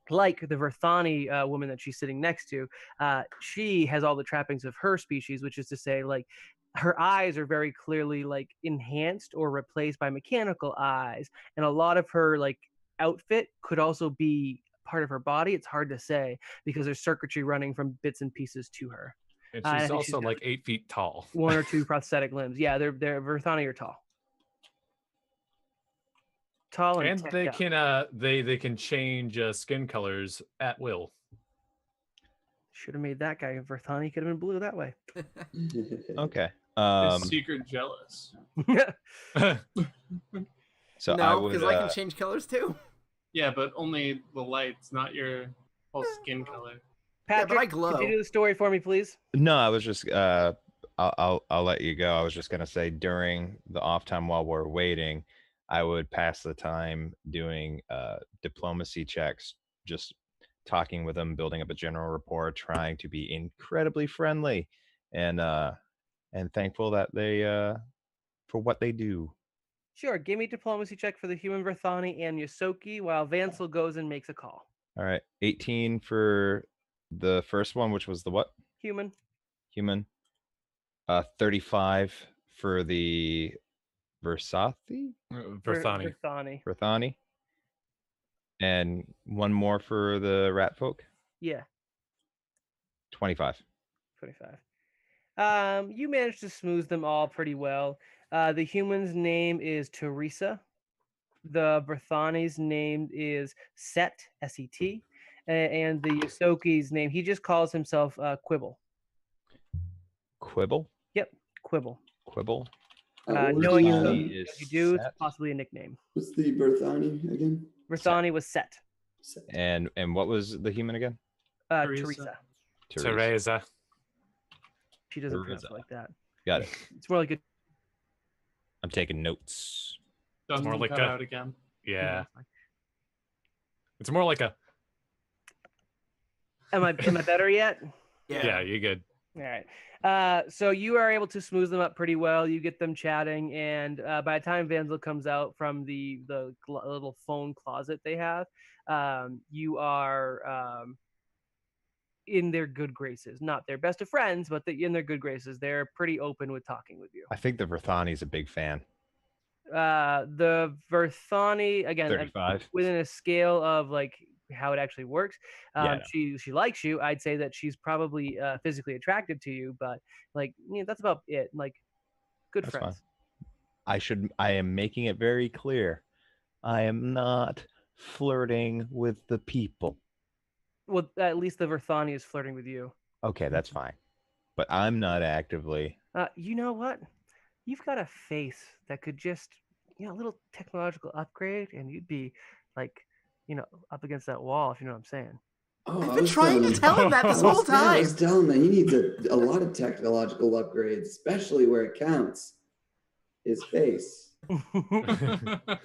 like the Verthani woman that she's sitting next to, she has all the trappings of her species, which is to say, like, her eyes are very clearly like enhanced or replaced by mechanical eyes, and a lot of her like outfit could also be part of her body. It's hard to say because there's circuitry running from bits and pieces to her. And I she's think also got like 8 feet tall. 1 or 2 prosthetic limbs. Yeah, they're Verthani are tall. Tall and And they teched up. can they can change skin colors at will. Should have made that guy Verthani. Could have been blue that way. Okay. Is secret jealous? So I No, would. because I can change colors too. Yeah, but only the lights, not your whole skin color. Patrick, but I glow. continue the story for me, please. No, I was just. I'll let you go. I was just gonna say during the off time while we're waiting, I would pass the time doing diplomacy checks, just talking with them, building up a general rapport, trying to be incredibly friendly, and thankful that they for what they do. Sure, give me a diplomacy check for the human Verthani and Yosoki while Vansel goes and makes a call. All right, 18 for the first one, which was the what? Human. 35 for the Versace? Verthani. Verthani. And one more for the rat folk? Yeah. 25. 25. You managed to smooth them all pretty well. The human's name is Teresa. The Verthani's name is Set, S-E-T. And the Yosoki's name, he just calls himself Quibble. Quibble? Yep, Quibble. Quibble? Knowing Verthani you, is you do, it's Set. possibly a nickname. What's the Berthani again? Verthani was Set. And what was the human again? Teresa. Teresa. She doesn't pronounce Teresa. it like that. Got it. It's more like a... I'm taking notes. Doesn't more like cut a- out again. Yeah. It's more like a Am I better yet? yeah, you're good. All right. So you are able to smooth them up pretty well. You get them chatting, and by the time Vansel comes out from the little phone closet they have, you are in their good graces. Not their best of friends, but in their good graces. They're pretty open with talking with you. I think the Verthani's a big fan. The Verthani, again, 35. within a scale of like how it actually works, Yeah. she likes you. I'd say that she's probably physically attracted to you, but like that's about it. Like good That's friends. fine. I am making it very clear. I am not flirting with the people. Well, at least the Verthani is flirting with you. Okay, that's fine. But I'm not actively. You know what? You've got a face that could just, a little technological upgrade, and you'd be like, up against that wall, if you know what I'm saying. Oh, I've I been was trying to tell him that this whole Yeah, I time. was telling him that he needs a lot of technological upgrades, especially where it counts. His face. It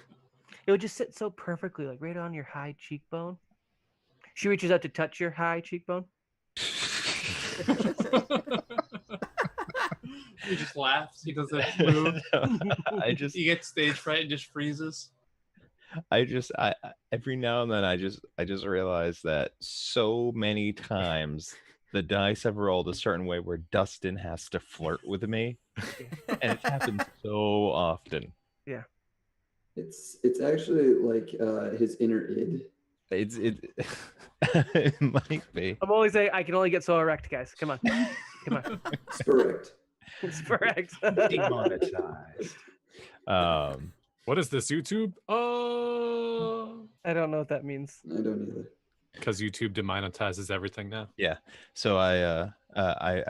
would just sit so perfectly, like right on your high cheekbone. She reaches out to touch your high cheekbone. He just laughs. He doesn't move. He gets stage fright and just freezes. I every now and then I just realize that so many times the dice have rolled a certain way where Dustin has to flirt with me, and it's happened so often. Yeah, it's actually like his inner id. It might be. I'm only saying I can only get so erect, guys. Come on. It's correct. It's correct. Demonetized. What is this, YouTube? Oh, I don't know what that means. I don't either. because YouTube demonetizes everything now. Yeah. So I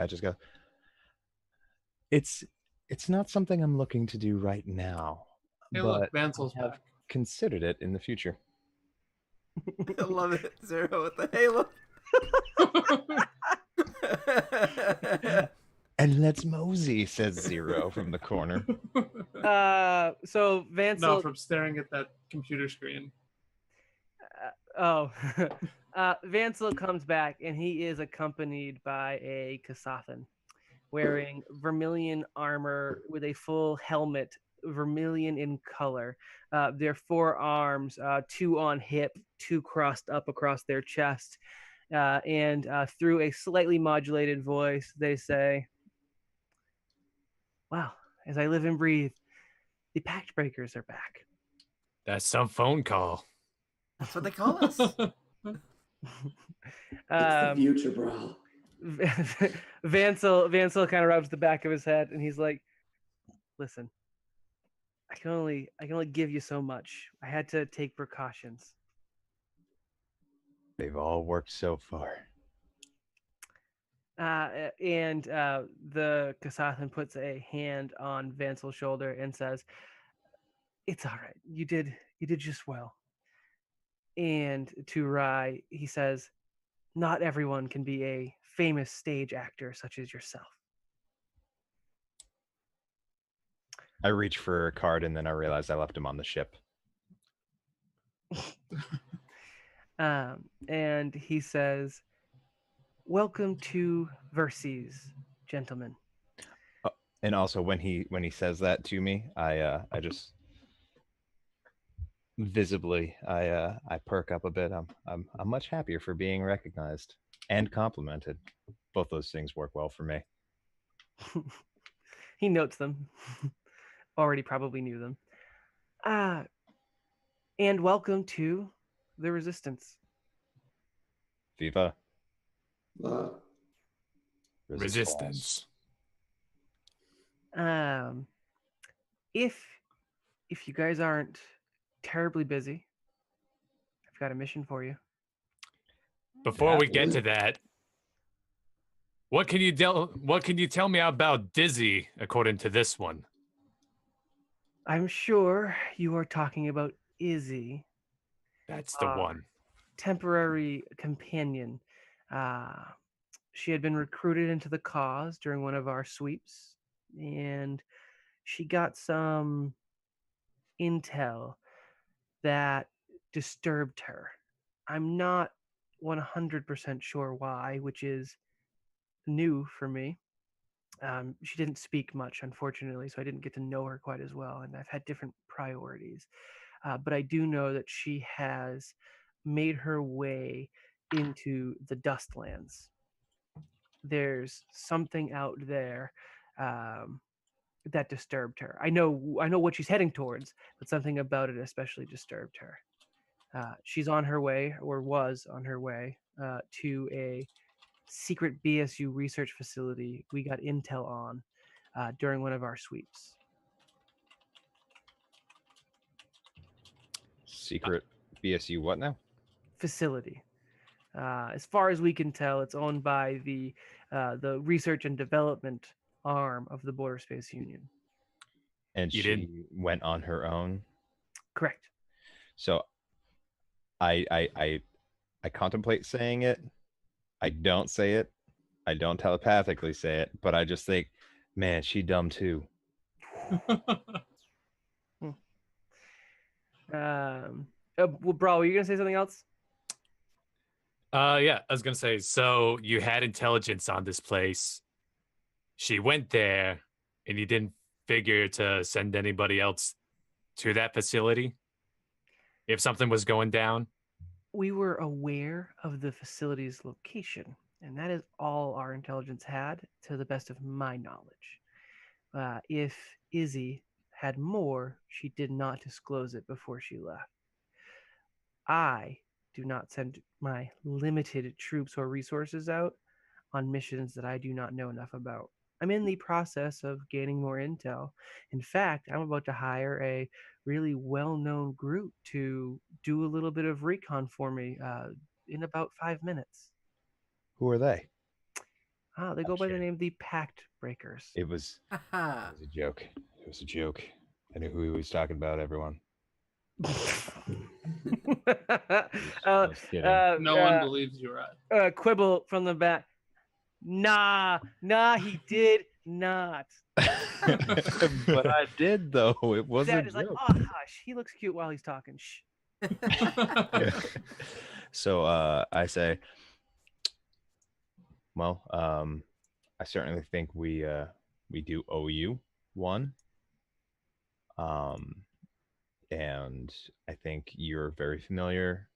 just go. It's not something I'm looking to do right now, Hey, but look, Vansel's I have back. considered it in the future. I love it. Zero with the halo. And let's mosey, says Zero from the corner. So Vansel. No, from staring at that computer screen. Vansel comes back and he is accompanied by a Kasathan wearing vermilion armor with a full helmet vermilion in color. Their forearms, two on hip, two crossed up across their chest. And through a slightly modulated voice, they say, "Wow, as I live and breathe, the Pact Breakers are back." That's some phone call. That's what they call us. It's the future, bro. Vansel kind of rubs the back of his head, and he's like, "Listen, I can only give you so much. I had to take precautions." They've all worked so far. And the Kasathan puts a hand on Vansel's shoulder and says, "It's all right. You did just well." And to Rai, he says, "Not everyone can be a famous stage actor such as yourself." I reach for a card and then I realize I left him on the ship. And he says, "Welcome to Verces, gentlemen." And also when he says that to me, I just visibly I perk up a bit. I'm much happier for being recognized and complimented. Both those things work well for me. He notes them. Already probably knew them. And welcome to the Resistance. Viva Resistance. If you guys aren't terribly busy, I've got a mission for you. Before we get to that, what can you tell me about Dizzy according to this one? I'm sure you are talking about Izzy. That's the one. Temporary companion. She had been recruited into the cause during one of our sweeps, and she got some intel that disturbed her. I'm not 100% sure why, which is new for me. She didn't speak much, unfortunately, so I didn't get to know her quite as well, and I've had different priorities. But I do know that she has made her way into the Dustlands. There's something out there that disturbed her. I know what she's heading towards, but something about it especially disturbed her. She's on her way, or was on her way, to a secret BSU research facility we got intel on during one of our sweeps. Secret BSU what now? Facility. As far as we can tell, it's owned by the research and development arm of the Border Space Union. And she went on her own? Correct. So I contemplate saying it. I don't say it. I don't telepathically say it, but I just think, man, she dumb too. Well, bro, were you gonna say something else? Yeah, I was gonna say. So you had intelligence on this place. She went there, and you didn't figure to send anybody else to that facility if something was going down. We were aware of the facility's location, and that is all our intelligence had, to the best of my knowledge. If Izzy had more, she did not disclose it before she left. I do not send my limited troops or resources out on missions that I do not know enough about. I'm in the process of gaining more intel. In fact, I'm about to hire a really well-known group to do a little bit of recon for me in about 5 minutes. Who are they? They go by the name the Pact Breakers. It was a joke. It was a joke. I knew who he was talking about, everyone. No one believes you, right? Quibble from the back. Nah, he did not. But I did, though. It wasn't. Dad is like, oh hush, he looks cute while he's talking. Shh. So I say, well, I certainly think we do owe you one. And I think you're very familiar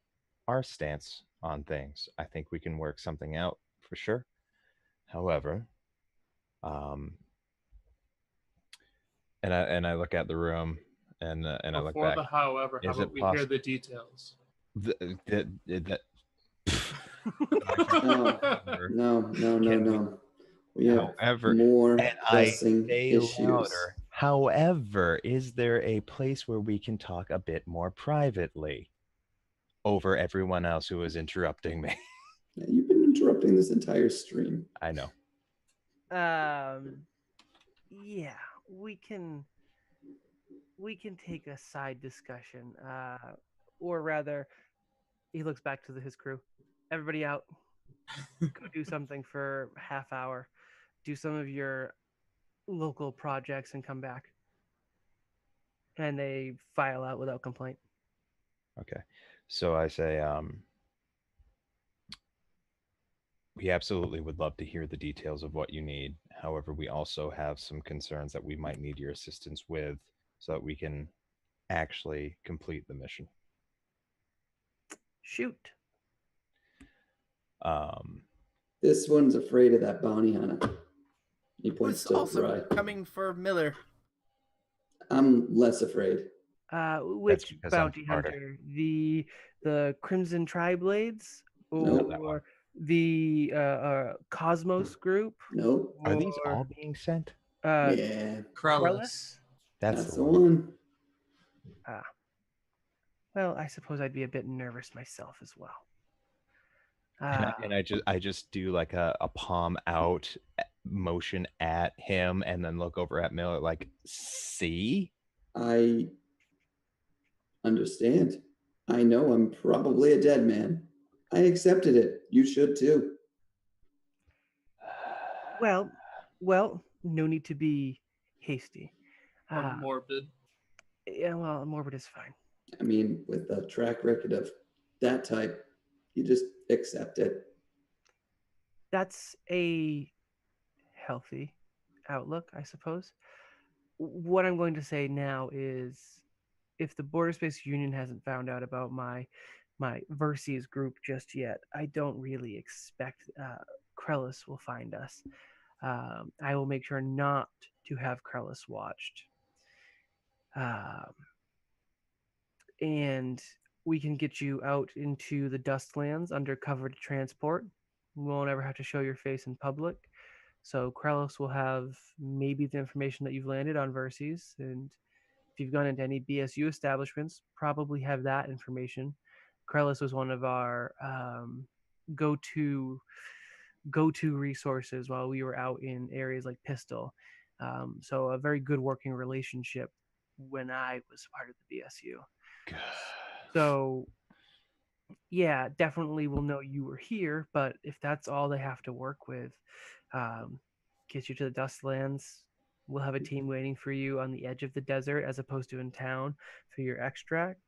our stance on things. I think we can work something out for sure. However, um, and I look at the room and I look Before back. the however, how Is about it we hear possible the details? that No. We have however, more and I pressing say issues. louder. However, is there a place where we can talk a bit more privately over everyone else who is interrupting me? Yeah, you've been interrupting this entire stream. I know. Yeah, we can take a side discussion, or rather, he looks back to his crew. Everybody out. Go do something for half hour. Do some of your local projects and come back. And they file out without complaint. Okay. So I say, we absolutely would love to hear the details of what you need. However, we also have some concerns that we might need your assistance with so that we can actually complete the mission. Shoot. This one's afraid of that bounty hunter. He points Who's to also Rye. coming for Miller? I'm less afraid. Which because I'm bounty smarter. hunter? The Crimson Tri-Blades? Nope. That one. Or the Cosmos group? Nope. Are these Or, all being sent? Yeah. Krellis. That's That's the the one. one. Well, I suppose I'd be a bit nervous myself as well. And I just do like a palm out motion at him and then look over at Miller like, see? I understand. I know I'm probably a dead man. I accepted it. You should too. Well, no need to be hasty. Or morbid. Yeah, well, morbid is fine. I mean, with a track record of that type, you just accept it. That's a healthy outlook, I suppose. What I'm going to say now is, if the Border Space Union hasn't found out about my Verces group just yet, I don't really expect Krellis will find us. I will make sure not to have Krellis watched. And we can get you out into the Dustlands under cover to transport. You won't ever have to show your face in public. So Krellis will have maybe the information that you've landed on Verces, and if you've gone into any BSU establishments, probably have that information. Krellis was one of our go-to resources while we were out in areas like Pistol. So a very good working relationship when I was part of the BSU. So yeah, definitely will know you were here, but if that's all they have to work with, get you to the Dustlands. We'll have a team waiting for you on the edge of the desert as opposed to in town for your extract.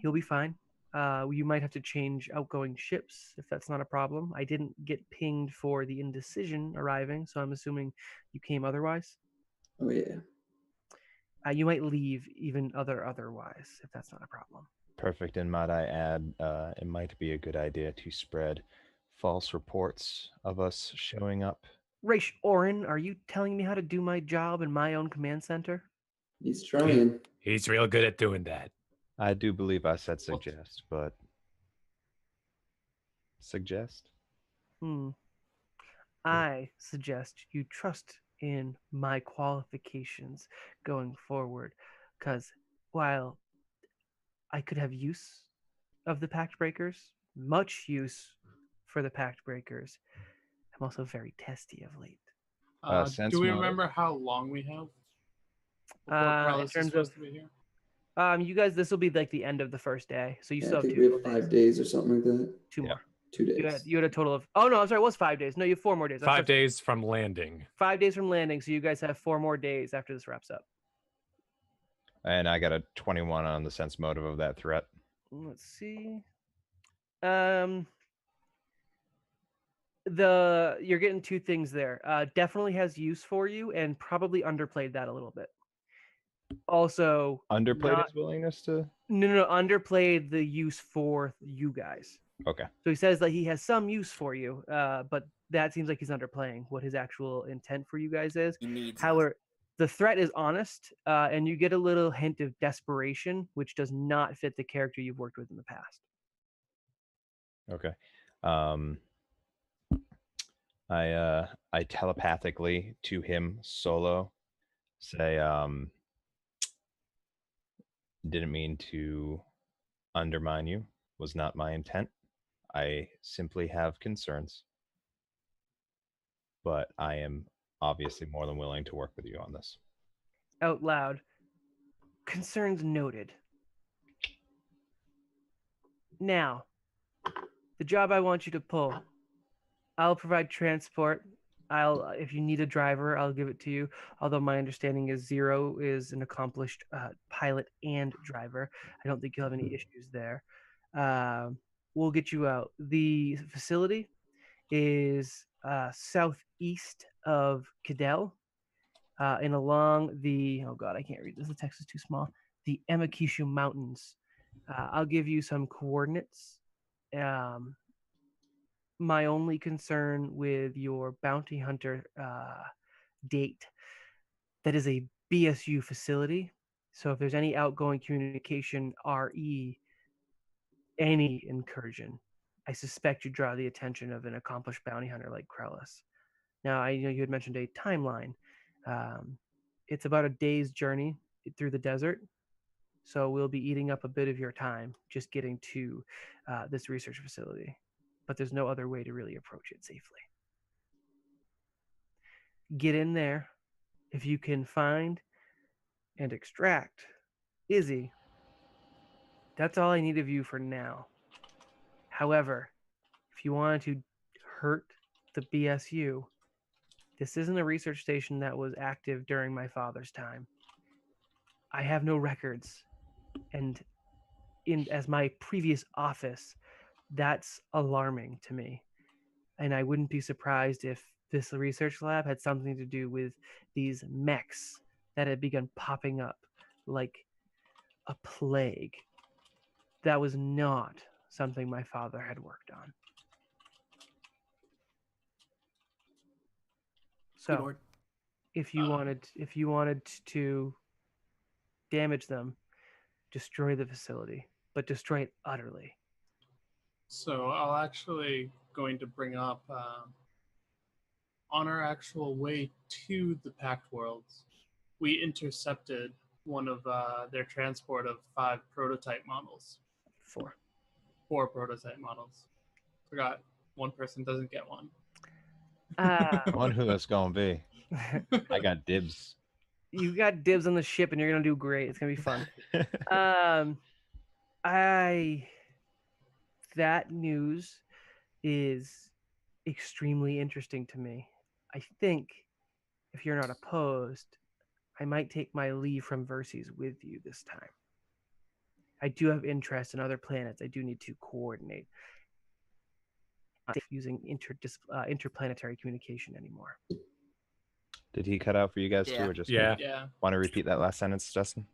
You'll be fine. You might have to change outgoing ships if that's not a problem. I didn't get pinged for the Indecision arriving, so I'm assuming you came otherwise. Oh, yeah. You might leave even otherwise if that's not a problem. Perfect. And might I add, it might be a good idea to spread false reports of us showing up. Raish Orin, are you telling me how to do my job in my own command center? He's trying. He's real good at doing that. I do believe I said suggest, but suggest? I suggest you trust in my qualifications going forward, because while I could have use of the Pact Breakers, much use for the Pact Breakers, I'm also very testy of late. Do we remember how long we have before Krellis is supposed to be here? You guys, this will be like the end of the first day, so you still I have think 2 we have 5 days or something like that. 2 more. 2 days. You had a total of. Oh no, I'm sorry, it was 5 days. No, you have 4 more days. 5 days from landing. 5 days from landing, so you guys have 4 more days after this wraps up. And I got a 21 on the sense motive of that threat. Let's see. You're getting 2 things there. Definitely has use for you, and probably underplayed that a little bit. Also, Underplayed not his willingness to. no, underplayed the use for you guys. Okay. So he says that he has some use for you, but that seems like he's underplaying what his actual intent for you guys is. He needs us. However, the threat is honest, and you get a little hint of desperation, which does not fit the character you've worked with in the past. Okay. I telepathically to him solo say, didn't mean to undermine you. Was not my intent. I simply have concerns. But I am obviously more than willing to work with you on this. Out loud. Concerns noted. Now, the job I want you to pull, I'll provide transport. If you need a driver, I'll give it to you. Although my understanding is Zero is an accomplished pilot and driver. I don't think you'll have any issues there. We'll get you out. The facility is southeast of Cadell, and along the, oh God, I can't read this. The text is too small. The Emakishu Mountains. I'll give you some coordinates. My only concern with your bounty hunter date, that is a BSU facility. So if there's any outgoing communication, RE, any incursion, I suspect you draw the attention of an accomplished bounty hunter like Krellis. Now, I know you had mentioned a timeline. It's about a day's journey through the desert. So we'll be eating up a bit of your time just getting to this research facility. But there's no other way to really approach it safely. Get in there. If you can find and extract Izzy, that's all I need of you for now. However, if you wanted to hurt the BSU, this isn't a research station that was active during my father's time. I have no records. And as my previous office, that's alarming to me. And I wouldn't be surprised if this research lab had something to do with these mechs that had begun popping up like a plague. That was not something my father had worked on. So, if you wanted to damage them, destroy the facility, but destroy it utterly. So I'll actually going to bring up on our actual way to the Pact Worlds, we intercepted one of their transport of 5 prototype models. 4 prototype models. Forgot one person doesn't get one. I wonder who that's gonna be. I got dibs. You got dibs on the ship, and you're gonna do great. It's gonna be fun. That news is extremely interesting to me. I think if you're not opposed, I might take my leave from Verces with you this time. I do have interest in other planets. I do need to coordinate. I'm not using interplanetary communication anymore. Did he cut out for you guys too, or just me? Yeah. Want to repeat that last sentence, Justin?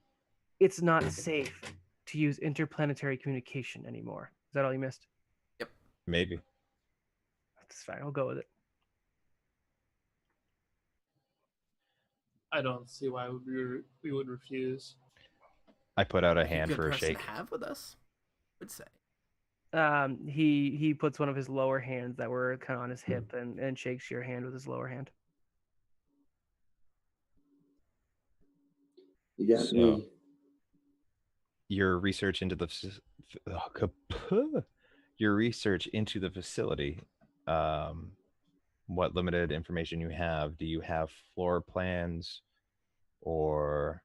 It's not safe to use interplanetary communication anymore. Is that all you missed? Yep. Maybe. That's fine. I'll go with it. I don't see why we would refuse. I put out a hand for a shake. To have with us, I would say. He puts one of his lower hands that were kind of on his hip and shakes your hand with his lower hand. You got me. Your research into the facility. What limited information you have? Do you have floor plans, or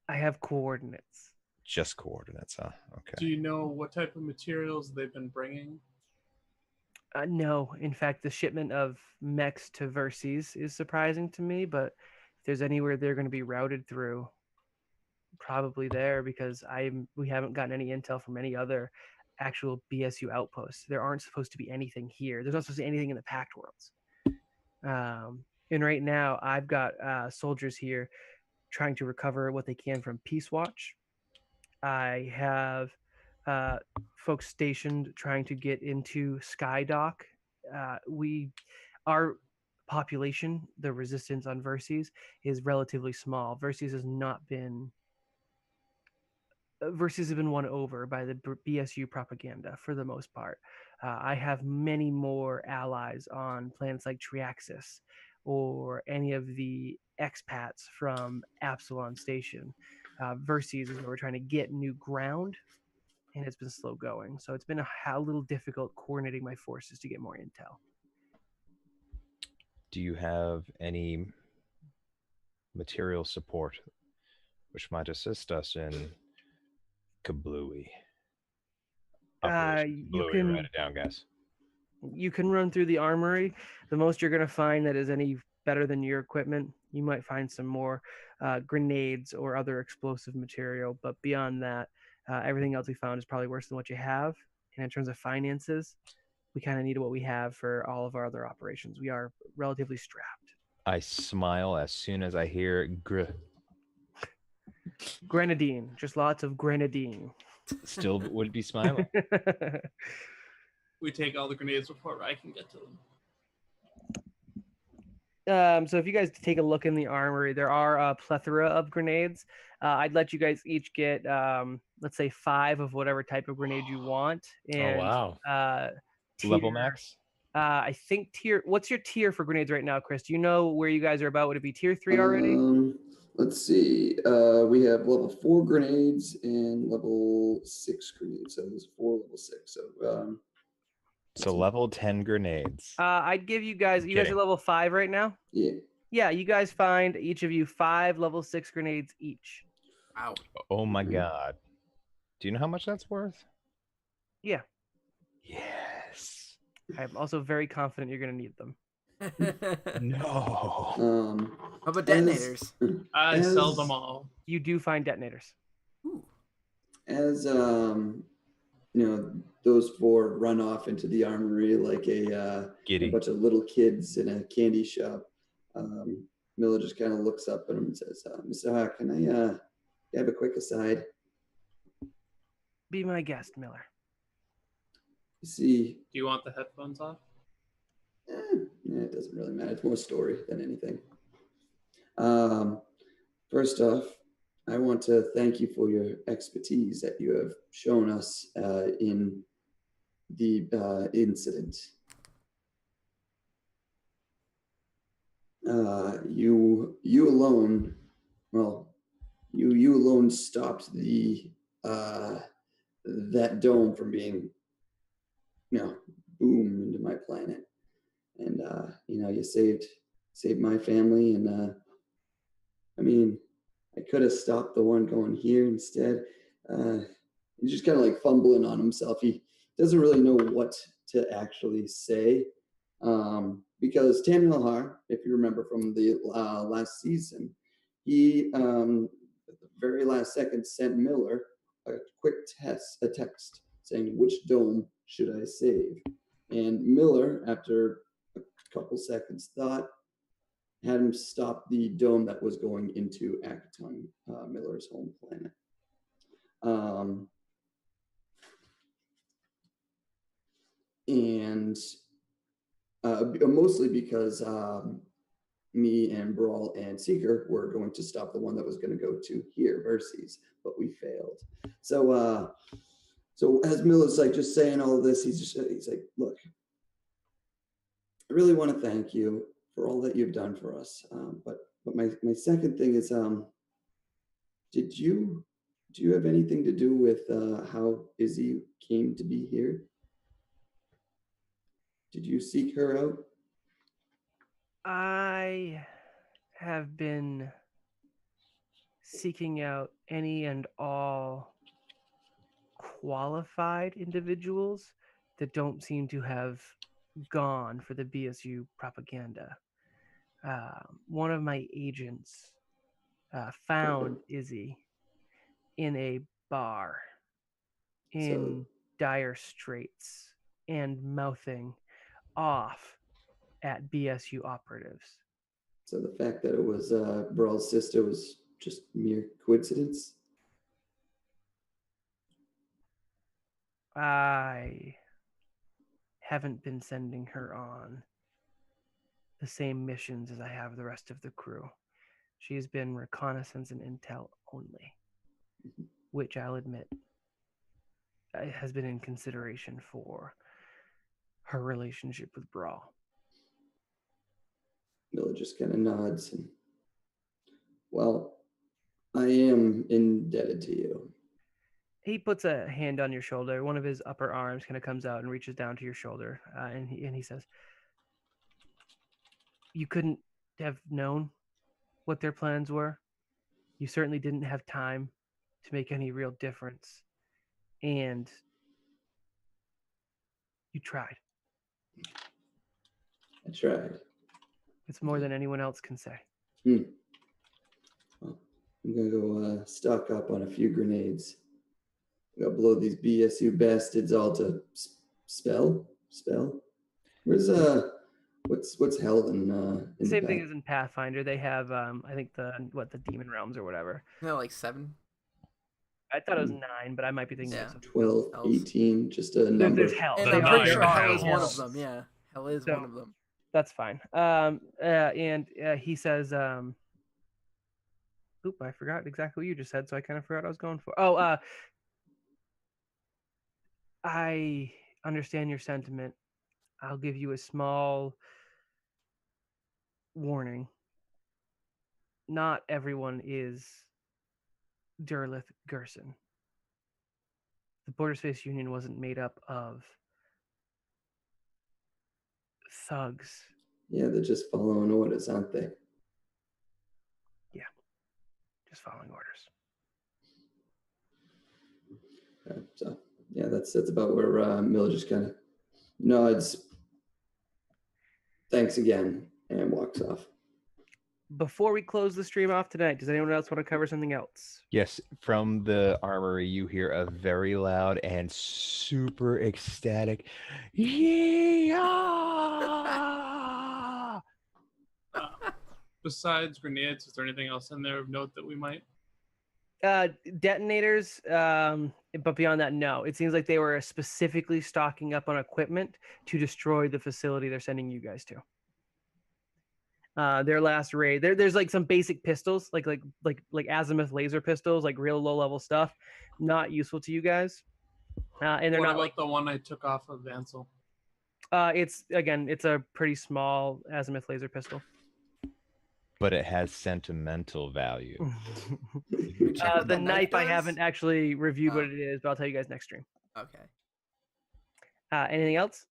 I have coordinates. Just coordinates, huh? Okay. Do you know what type of materials they've been bringing? No. In fact, the shipment of mechs to Verces is surprising to me, but if there's anywhere they're going to be routed through, probably there, because we haven't gotten any intel from any other actual BSU outposts. There aren't supposed to be anything here. There's not supposed to be anything in the Pact Worlds. And right now, I've got soldiers here trying to recover what they can from Peace Watch. I have folks stationed trying to get into Skydock. Our population, the resistance on Verces, is relatively small. Verces has been won over by the BSU propaganda for the most part. I have many more allies on planets like Triaxis or any of the expats from Absalon Station. Verces is where we're trying to get new ground, and it's been slow going. So it's been a little difficult coordinating my forces to get more intel. Do you have any material support which might assist us in Kablooey? Operation Kablooey, write it down, guys. You can run through the armory. The most you're going to find that is any better than your equipment. You might find some more grenades or other explosive material, but beyond that, everything else we found is probably worse than what you have. And in terms of finances, we kind of need what we have for all of our other operations. We are relatively strapped. I smile as soon as I hear grenadine. Just lots of grenadine. Still would be smiling. We take all the grenades before I can get to them. So if you guys take a look in the armory, there are a plethora of grenades. I'd let you guys each get, let's say, 5 of whatever type of grenade you want. And, wow. Level max? I think what's your tier for grenades right now, Chris? Do you know where you guys are about? Would it be tier 3 already? Let's see. We have level 4 grenades and level 6 grenades. So there's 4 level 6. So level 10 grenades. I'd give you guys. You guys are level 5 right now. Yeah. Yeah. You guys find each of you 5 level 6 grenades each. Wow. Oh my god. Do you know how much that's worth? Yeah. Yes. I'm also very confident you're going to need them. No. How about detonators? I sell them all. You do find detonators. Ooh. As those 4 run off into the armory like a bunch of little kids in a candy shop. Miller just kind of looks up at him and says, "Mr. Hawk, can I have a quick aside?" Be my guest, Miller. You see, do you want the headphones off? It doesn't really matter. It's more story than anything. First off, I want to thank you for your expertise that you have shown us in the incident. You alone, you alone stopped the that dome from being, boom into my planet, and you saved my family, and I could have stopped the one going here instead. He's just kind of like fumbling on himself. He doesn't really know what to actually say, because Tamilhar, if you remember from the last season, he at the very last second sent Miller a quick text saying, "Which dome should I save?" And Miller, after a couple seconds thought, had him stop the dome that was going into Akaton, Miller's home planet. And mostly because me and Brawl and Seeker were going to stop the one that was going to go to here, Verces, but we failed. So as Miller's like just saying all of this, he's like, "Look, I really want to thank you for all that you've done for us. But my second thing is, do you have anything to do with how Izzy came to be here? Did you seek her out?" I have been seeking out any and all qualified individuals that don't seem to have gone for the BSU propaganda. One of my agents found Izzy in a bar in dire straits and mouthing off at BSU operatives. So the fact that it was Brawl's sister was just mere coincidence? I haven't been sending her on the same missions as I have the rest of the crew. She's been reconnaissance and intel only, which I'll admit has been in consideration for her relationship with Brawl. Miller just kind of nods and, well, I am indebted to you. He puts a hand on your shoulder. One of his upper arms kind of comes out and reaches down to your shoulder, and he says, "You couldn't have known what their plans were. You certainly didn't have time to make any real difference, and you tried. I tried. It's more than anyone else can say." Well, I'm gonna go stock up on a few grenades. I'm gonna blow these BSU bastards all to spell. Where's what's hell in Same the thing back? as in Pathfinder. They have I think the demon realms or whatever. No, like 7. I thought it was 9, but I might be thinking Yeah. of something. 12, Hells. 18, just a number. There's hell. And The I'm They pretty nine sure are hell is one of hells. them. Yeah, hell is So- one of them. That's fine. And he says, oop, I forgot exactly what you just said, so I kind of forgot what I was going for. Oh, I understand your sentiment. I'll give you a small warning. Not everyone is Derlith Gerson. The Border Space Union wasn't made up of thugs. Yeah, they're just following orders, aren't they? Just following orders. So yeah, that's about where Miller just kind of nods. Thanks again, and walks off. Before we close the stream off tonight, does anyone else want to cover something else? Yes, from the armory, you hear a very loud and super ecstatic, yeah! Besides grenades, is there anything else in there of note that we might? Detonators, but beyond that, no. It seems like they were specifically stocking up on equipment to destroy the facility they're sending you guys to. Their last raid, there's like some basic pistols, like azimuth laser pistols, like real low level stuff, not useful to you guys. And they're What not about like the one I took off of Ansel? it's a pretty small azimuth laser pistol. But it has sentimental value. Check what The that knife I does? haven't actually reviewed what Oh. it is, but I'll tell you guys next stream. Okay. Anything else?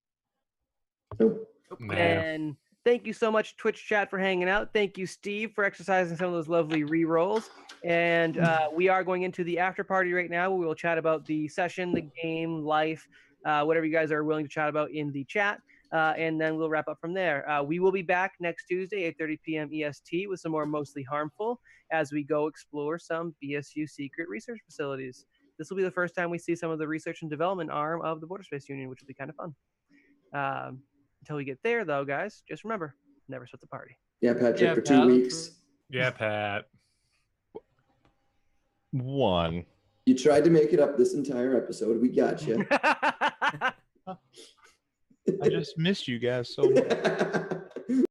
Nope. Nah. And thank you so much, Twitch chat, for hanging out. Thank you, Steve, for exercising some of those lovely re-rolls. And we are going into the after party right now. We will chat about the session, the game, life, whatever you guys are willing to chat about in the chat. And then we'll wrap up from there. We will be back next Tuesday, 8:30 p.m. EST, with some more Mostly Harmful as we go explore some BSU secret research facilities. This will be the first time we see some of the research and development arm of the Border Space Union, which will be kind of fun. Until we get there, though, guys, just remember, never split the party. Yeah, Patrick, Yeah, for 2 Pat. weeks. Yeah, Pat. 1. You tried to make it up this entire episode. We got you. I just missed you guys so much.